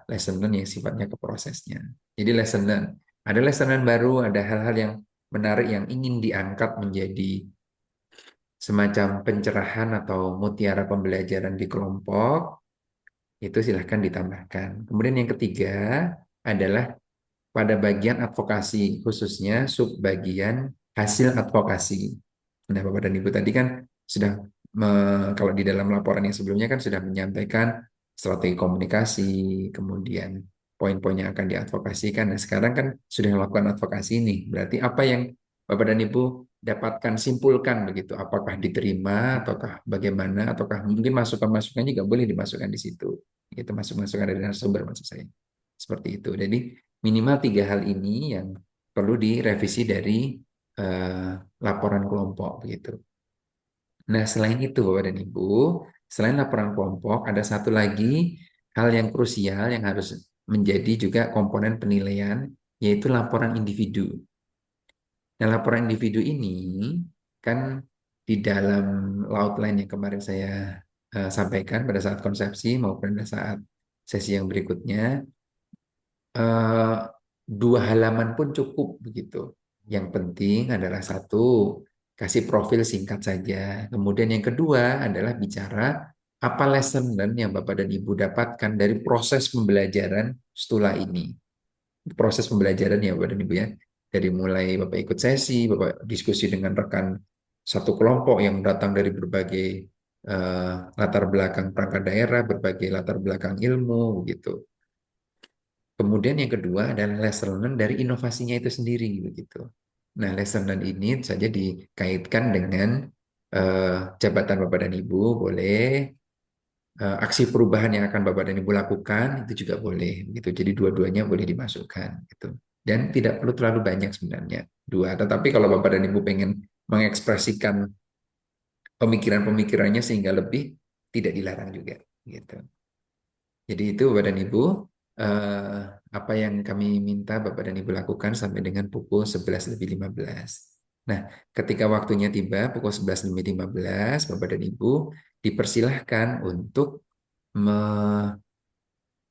lesson learn yang sifatnya ke prosesnya. Jadi lesson learn, ada lesson learn baru, ada hal-hal yang menarik yang ingin diangkat menjadi semacam pencerahan atau mutiara pembelajaran di kelompok, itu silahkan ditambahkan. Kemudian yang ketiga adalah pada bagian advokasi, khususnya subbagian hasil advokasi. Nah, Bapak dan Ibu tadi kan sudah, kalau di dalam laporan yang sebelumnya kan sudah menyampaikan strategi komunikasi, kemudian poin-poin yang akan diadvokasikan. Nah, sekarang kan sudah melakukan advokasi ini. Berarti apa yang Bapak dan Ibu dapatkan, simpulkan begitu. Apakah diterima, ataukah bagaimana, ataukah mungkin masukan-masukan juga boleh dimasukkan di situ. Itu masuk-masukan dari narasumber maksud saya. Seperti itu. Jadi minimal 3 hal ini yang perlu direvisi dari laporan kelompok begitu. Nah, selain itu Bapak dan Ibu, selain laporan kelompok, ada satu lagi hal yang krusial yang harus menjadi juga komponen penilaian, yaitu laporan individu. Nah, laporan individu ini kan di dalam outline yang kemarin saya sampaikan pada saat konsepsi maupun pada saat sesi yang berikutnya, 2 halaman pun cukup begitu. Yang penting adalah satu, kasih profil singkat saja. Kemudian yang kedua adalah bicara apa lesson learn yang Bapak dan Ibu dapatkan dari proses pembelajaran setelah ini. Proses pembelajaran ya Bapak dan Ibu ya. Dari mulai Bapak ikut sesi, Bapak diskusi dengan rekan satu kelompok yang datang dari berbagai latar belakang perangkat daerah, berbagai latar belakang ilmu gitu. Kemudian yang kedua adalah lesson learn dari inovasinya itu sendiri begitu. Nah, lesson learn ini saja dikaitkan dengan jabatan Bapak dan Ibu, boleh aksi perubahan yang akan Bapak dan Ibu lakukan itu juga boleh begitu. Jadi dua-duanya boleh dimasukkan gitu. Dan tidak perlu terlalu banyak sebenarnya, 2. Tetapi kalau Bapak dan Ibu pengen mengekspresikan pemikiran-pemikirannya sehingga lebih, tidak dilarang juga gitu. Jadi itu Bapak dan Ibu apa yang kami minta Bapak dan Ibu lakukan sampai dengan pukul 11.15. Nah, ketika waktunya tiba pukul 11.15, Bapak dan Ibu dipersilahkan untuk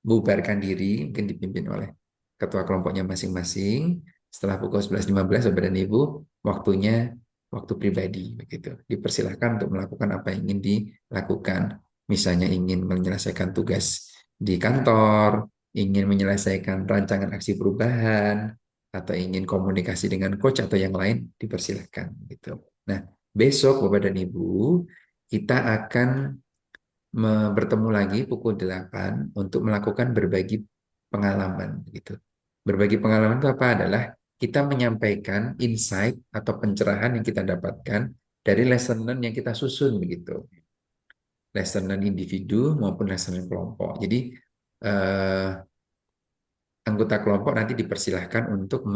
membubarkan diri, mungkin dipimpin oleh ketua kelompoknya masing-masing. Setelah pukul 11.15, Bapak dan Ibu waktunya waktu pribadi begitu. Dipersilahkan untuk melakukan apa yang ingin dilakukan. Misalnya ingin menyelesaikan tugas di kantor, ingin menyelesaikan rancangan aksi perubahan, atau ingin komunikasi dengan coach atau yang lain, dipersilahkan gitu. Nah, besok Bapak dan Ibu kita akan bertemu lagi pukul 8 untuk melakukan berbagi pengalaman gitu. Berbagi pengalaman itu apa? Adalah kita menyampaikan insight atau pencerahan yang kita dapatkan dari lesson learn yang kita susun begitu. Lesson learn individu maupun lesson learn kelompok. Jadi anggota kelompok nanti dipersilahkan untuk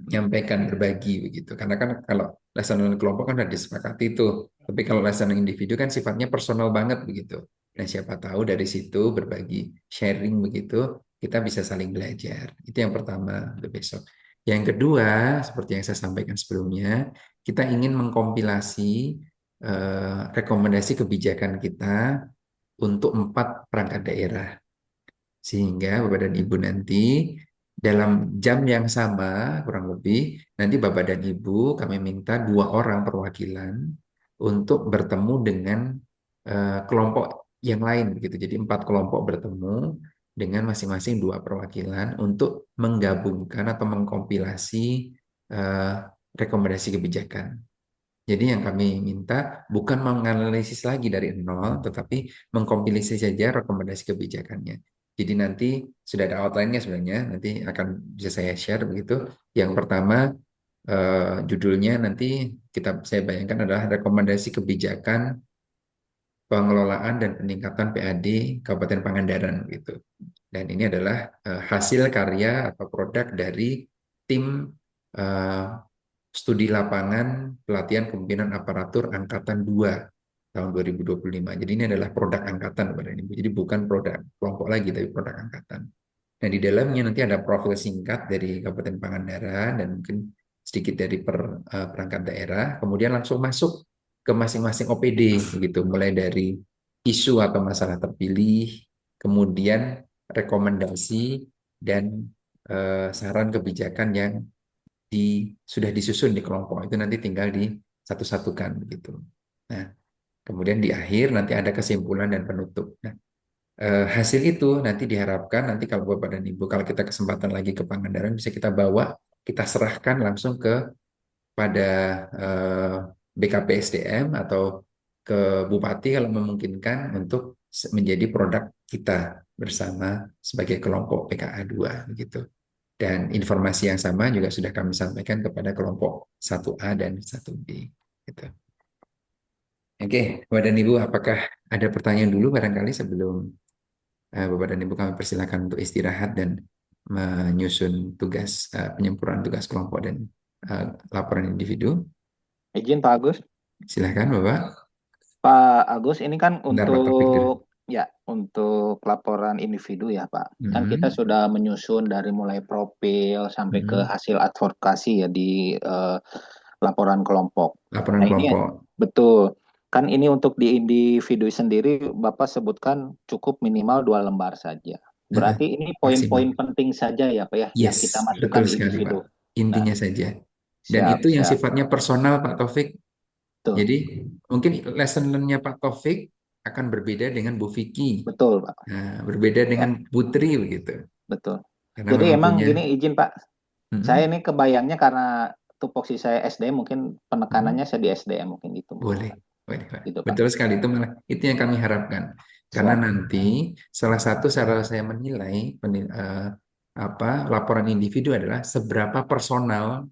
menyampaikan berbagi begitu. Karena kan kalau lesson learning kelompok kan sudah disepakati itu. Tapi kalau lesson learning individu kan sifatnya personal banget begitu. Dan siapa tahu dari situ berbagi, sharing begitu, kita bisa saling belajar. Itu yang pertama untuk besok. Yang kedua, seperti yang saya sampaikan sebelumnya, kita ingin mengkompilasi rekomendasi kebijakan kita untuk 4 perangkat daerah. Sehingga Bapak dan Ibu nanti dalam jam yang sama, kurang lebih, nanti Bapak dan Ibu kami minta 2 orang perwakilan untuk bertemu dengan kelompok yang lain begitu. Jadi 4 kelompok bertemu dengan masing-masing 2 perwakilan untuk menggabungkan atau mengkompilasi eh, rekomendasi kebijakan. Jadi yang kami minta bukan menganalisis lagi dari nol, tetapi mengkompilasi saja rekomendasi kebijakannya. Jadi nanti sudah ada outline-nya sebenarnya, nanti akan bisa saya share begitu. Yang pertama judulnya nanti saya bayangkan adalah rekomendasi kebijakan pengelolaan dan peningkatan PAD Kabupaten Pangandaran gitu. Dan ini adalah hasil karya atau produk dari tim eh, studi lapangan pelatihan kepemimpinan aparatur angkatan 2 tahun 2025. Jadi ini adalah produk angkatan Bapak dan Ibu. Jadi bukan produk kelompok lagi tapi produk angkatan. Nah, di dalamnya nanti ada profil singkat dari Kabupaten Pangandaran dan mungkin sedikit dari perangkat daerah, kemudian langsung masuk ke masing-masing OPD begitu, mulai dari isu atau masalah terpilih, kemudian rekomendasi dan saran kebijakan yang sudah disusun di kelompok itu nanti tinggal di satu-satukan begitu. Nah, kemudian di akhir nanti ada kesimpulan dan penutup. Nah, hasil itu nanti diharapkan nanti kalau Bapak dan Ibu kalau kita kesempatan lagi ke Pangandaran bisa kita bawa, kita serahkan langsung pada BKP SDM atau ke Bupati kalau memungkinkan untuk menjadi produk kita bersama sebagai kelompok PKA 2 begitu. Dan informasi yang sama juga sudah kami sampaikan kepada kelompok 1A dan 1B. Gitu. Oke, Bapak dan Ibu, apakah ada pertanyaan dulu barangkali sebelum Bapak dan Ibu kami persilakan untuk istirahat dan menyusun tugas penyempurnaan tugas kelompok dan laporan individu. Izin Pak Agus. Silahkan Bapak. Pak Agus, ini kan Bentar, Pak Taufik dulu. untuk laporan individu ya Pak. Kan kita sudah menyusun dari mulai profil sampai ke hasil advokasi ya di laporan kelompok. Laporan kelompok. Ini betul. Kan ini untuk di individu sendiri Bapak sebutkan cukup minimal 2 lembar saja. Berarti ini poin-poin penting saja ya Pak ya yang kita masukkan betul di sekali, individu. Pak. Intinya saja. Dan itu yang sifatnya personal Pak Taufik. Jadi mungkin lesson learn-nya Pak Taufik akan berbeda dengan Bu Vicky. Betul Pak. Nah, berbeda dengan Putri begitu. Betul. Karena Jadi emang punya... gini izin Pak. Saya ini kebayangnya karena tupoksi saya SDM mungkin penekanannya saya di SDM mungkin gitu. Boleh, Pak. Gitu, Betul sekali itu yang kami harapkan. Karena nanti salah satu cara saya menilai laporan individu adalah seberapa personal.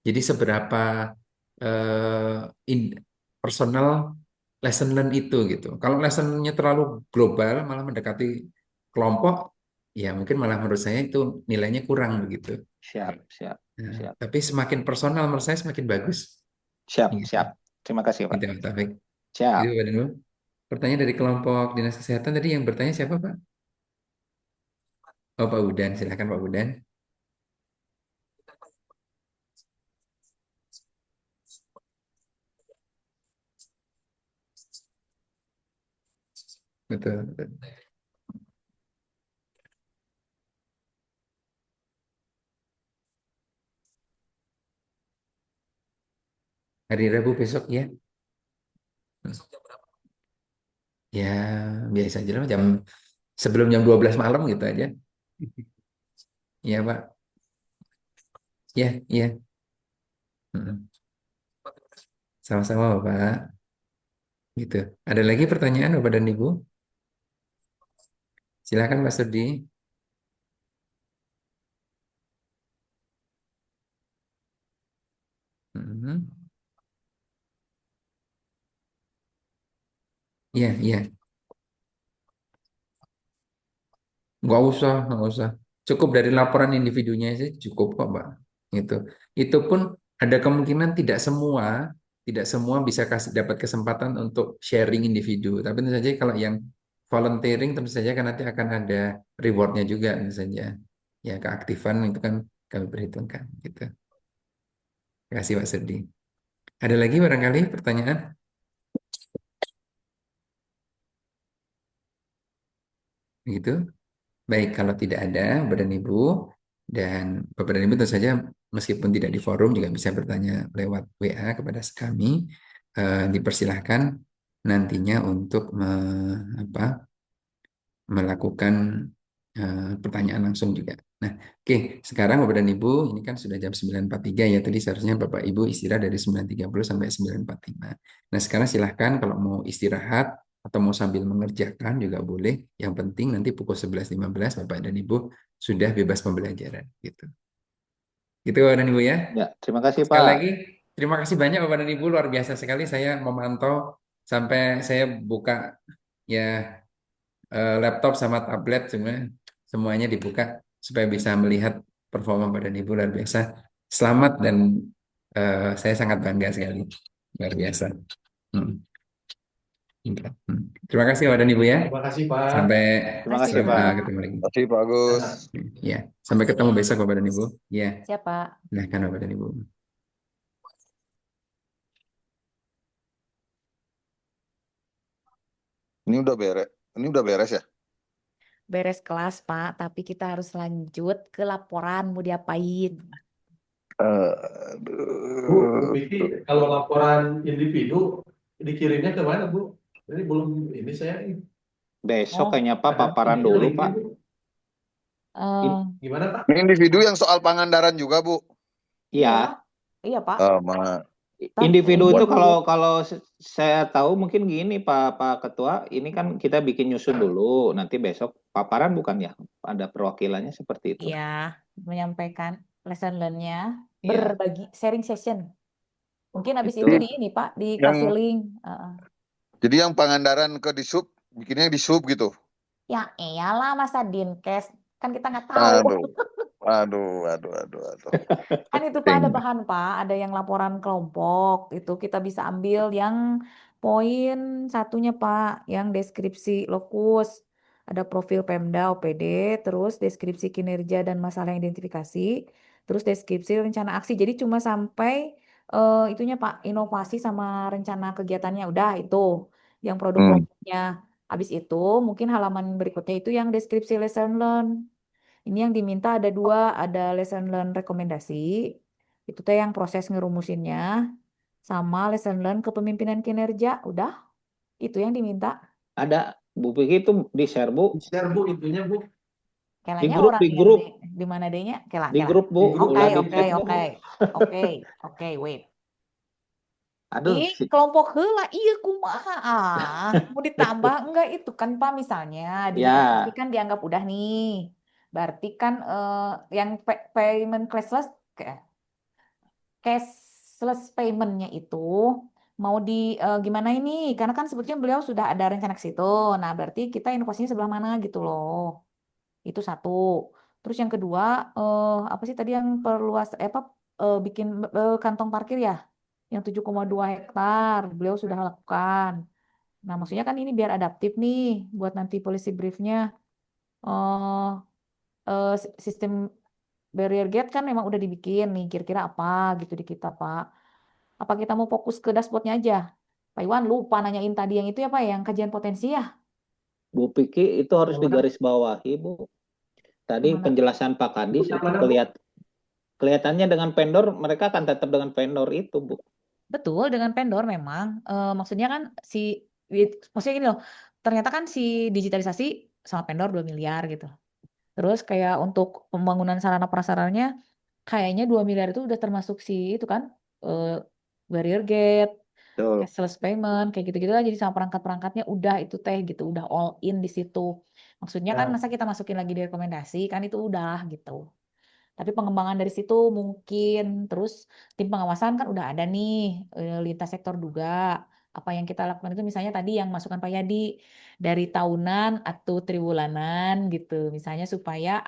Jadi seberapa personal lesson learn itu gitu. Kalau lesson-nya terlalu global malah mendekati kelompok, ya mungkin malah menurut saya itu nilainya kurang begitu. Siap. Nah, tapi semakin personal menurut saya semakin bagus. Siap. Terima kasih Pak. Gitu, Taufik. Siap. Itu, pertanyaan dari kelompok Dinas Kesehatan tadi yang bertanya siapa Pak? Oh Pak Udan, silakan Pak Udan. Betul. Hari Rabu besok ya. Ya, biasa aja lah sebelum jam 12 malam gitu aja. Iya, Pak. Iya. Sama-sama, Bapak. Gitu. Ada lagi pertanyaan Bapak dan Ibu? Silakan Pak Sudi. Iya. Nggak usah. Cukup dari laporan individunya sih cukup kok, Pak. gitu. Itu pun ada kemungkinan tidak semua bisa dapat kesempatan untuk sharing individu. Tapi tentu saja kalau yang volunteering tentu saja kan nanti akan ada rewardnya juga tentu saja. Ya keaktifan itu kan kami perhitungkan gitu. Terima kasih Pak Sedi. Ada lagi barangkali pertanyaan? Begitu. Baik, kalau tidak ada Bapak dan Ibu, dan Bapak dan Ibu tentu saja meskipun tidak di forum juga bisa bertanya lewat WA kepada kami. Dipersilahkan nantinya untuk melakukan pertanyaan langsung juga. Nah, oke, sekarang Bapak dan Ibu, ini kan sudah jam 9.43 ya, tadi seharusnya Bapak Ibu istirahat dari 9.30 sampai 9.45. Nah, sekarang silahkan kalau mau istirahat atau mau sambil mengerjakan juga boleh. Yang penting nanti pukul 11.15 Bapak dan Ibu sudah bebas pembelajaran gitu. Gitu Bapak dan Ibu ya. Ya, terima kasih Sekali Pak. lagi, terima kasih banyak Bapak dan Ibu, luar biasa sekali saya memantau sampai saya buka ya laptop sama tablet semuanya dibuka supaya bisa melihat performa Bapak dan Ibu luar biasa. Selamat dan saya sangat bangga sekali, luar biasa. Hmm. Terima kasih Bapak dan Ibu ya. Terima kasih Pak. Sampai Terima kasih Pak. ketemu lagi. Terima kasih Pak Agus. Ya, sampai ketemu besok Bapak dan Ibu. Ya, Siapa? silahkan Bapak dan Ibu. Ini udah beres ya? Beres kelas, Pak, tapi kita harus lanjut ke laporan mau diapain. Bu Vicky, kalau laporan individu dikirimnya ke mana, Bu? Ini belum ini saya ini. Besok Oh, kayaknya Pak Ada paparan ini dulu linknya, Pak. Bu. eh, Gimana, Pak? Ini individu yang soal Pangandaran juga, Bu. Iya, iya Pak. individu Buat itu dulu. kalau saya tahu mungkin gini Pak Ketua, ini kan kita bikin nyusun dulu, nanti besok paparan bukan ya? Ada perwakilannya seperti itu. Iya, menyampaikan lesson learn-nya, Iya, berbagi sharing session. Mungkin habis itu betul. di ini Pak, dikasih link. Jadi yang Pangandaran ke Disub, bikinnya di sub gitu. Ya iyalah masa Dinkes, kan kita nggak tahu. Aduh. Kan itu Pak ada bahan Pak, ada yang laporan kelompok, itu kita bisa ambil yang poin satunya Pak, yang deskripsi lokus, ada profil Pemda OPD, terus deskripsi kinerja dan masalah identifikasi, terus deskripsi rencana aksi. Jadi cuma sampai itunya Pak, inovasi sama rencana kegiatannya udah itu, yang produk kelompoknya. Habis itu mungkin halaman berikutnya itu yang deskripsi lesson learn. Ini yang diminta ada dua, ada lesson learn rekomendasi, itu teh yang proses ngerumusinnya, sama lesson learn kepemimpinan kinerja, udah, itu yang diminta. Ada Bu Vicky itu di share Bu, Share, Bu, itunya, Bu. di Kelanya grup, orang di yang grup, di mana dehnya? Kela, di kela. grup Bu, Di grup, Oke, lagi oke, cek Bu. oke, wait. Aduh, Ih, kelompok heula, iya kumaha mau ditambah enggak itu kan Pak misalnya digitalisasi ya, kan dianggap udah nih. Berarti kan yang payment cashless payment-nya itu mau di gimana ini? Karena kan sebetulnya beliau sudah ada rencana ke situ. Nah, berarti kita inovasinya sebelah mana gitu loh. Itu satu. Terus yang kedua, apa sih tadi yang perluas apa bikin kantong parkir ya? Yang 7,2 hektar beliau sudah lakukan. Nah, maksudnya kan ini biar adaptif nih buat nanti policy briefnya. eh Sistem barrier gate kan memang udah dibikin nih, kira-kira apa gitu di kita, Pak. Apa kita mau fokus ke dashboardnya aja? Pak Iwan lupa nanyain tadi yang itu ya, Pak, yang kajian potensi ya? Bu Vicky itu harus Yang mana? digarisbawahi Bu. Tadi Yang mana? penjelasan Pak Kadis Yang itu mana, Bu? kelihatannya dengan vendor, mereka akan tetap dengan vendor itu Bu. Betul, dengan vendor memang. Maksudnya kan maksudnya gini loh, ternyata kan si digitalisasi sama vendor 2 miliar gitu. Terus kayak untuk pembangunan sarana prasarannya, kayaknya 2 miliar itu udah termasuk si itu kan, eh, barrier gate, Betul. cashless payment, kayak gitu-gitu lah. Jadi sama perangkat-perangkatnya udah itu teh gitu, udah all in di situ. Maksudnya kan Ya. masa kita masukin lagi di rekomendasi, kan itu udah gitu. Tapi pengembangan dari situ mungkin, terus tim pengawasan kan udah ada nih, lintas sektor juga. Apa yang kita lakukan itu misalnya tadi yang masukan Pak Yadi dari tahunan atau triwulanan gitu, misalnya supaya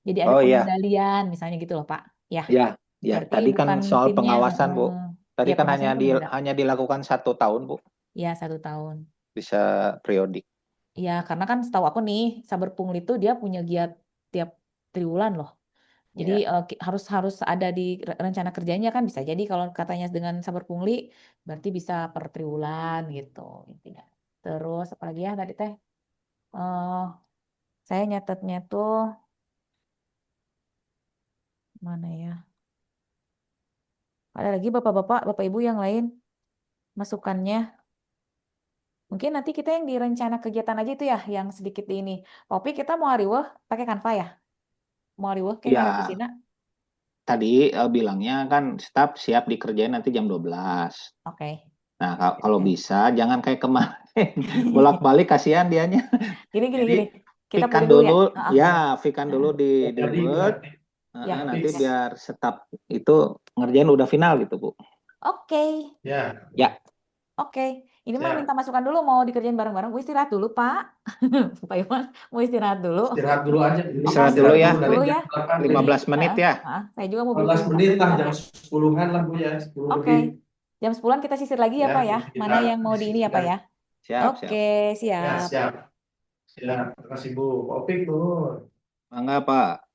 jadi ada Oh iya, pengendalian, misalnya gitu loh Pak. ya. Ya, ya. Berarti Tadi kan bukan soal timnya, pengawasan, Bu. Tadi ya kan pengawasannya kan beda. hanya dilakukan 1 tahun, Bu. Ya 1 tahun. Bisa periodik. Ya karena kan setahu aku nih saber pungli itu dia punya giat tiap triwulan loh. Jadi Ya. harus ada di rencana kerjanya kan, bisa jadi kalau katanya dengan saber pungli berarti bisa per triwulan gitu intinya. Terus apalagi ya tadi teh saya nyatetnya tuh mana ya? Ada lagi bapak-bapak, bapak ibu yang lain masukannya. Mungkin nanti kita yang di rencana kegiatan aja itu ya, yang sedikit di ini. Tapi kita mau ariweh pakai Canva ya? Mau ariweh kayak Ya, ngarevisina? tadi bilangnya kan staf siap dikerjain nanti jam 12. Oke. Nah, kalau bisa jangan kayak kemarin. Bolak-balik kasihan dianya. Gini. Jadi Kita pikan pulih dulu ya. dulu, Ya. pikan dulu di Jadi Word. berarti. Ya. Nanti biar staf itu ngerjain udah final gitu, Bu. Oke. Ya. Ya. Oke. Ini mah Siap. minta masukan dulu, mau dikerjain bareng-bareng. Gue istirahat dulu, Pak. Pak Iwan, mau istirahat dulu. Istirahat dulu aja. Istirahat dulu ya. Dari ya. jam 8 15 menit ya. Saya juga mau beli 15 menit lah, pulsa. jam 10-an lah Bu ya, 10 Oke. lebih. Jam 10-an kita sisir lagi ya, Ya, Pak ya. kita Mana yang mau di ini ya, Pak ya. Siap, Oke, Ya, siap. siap. Siap. Terima kasih Bu. Opik turun. Mangga, Pak.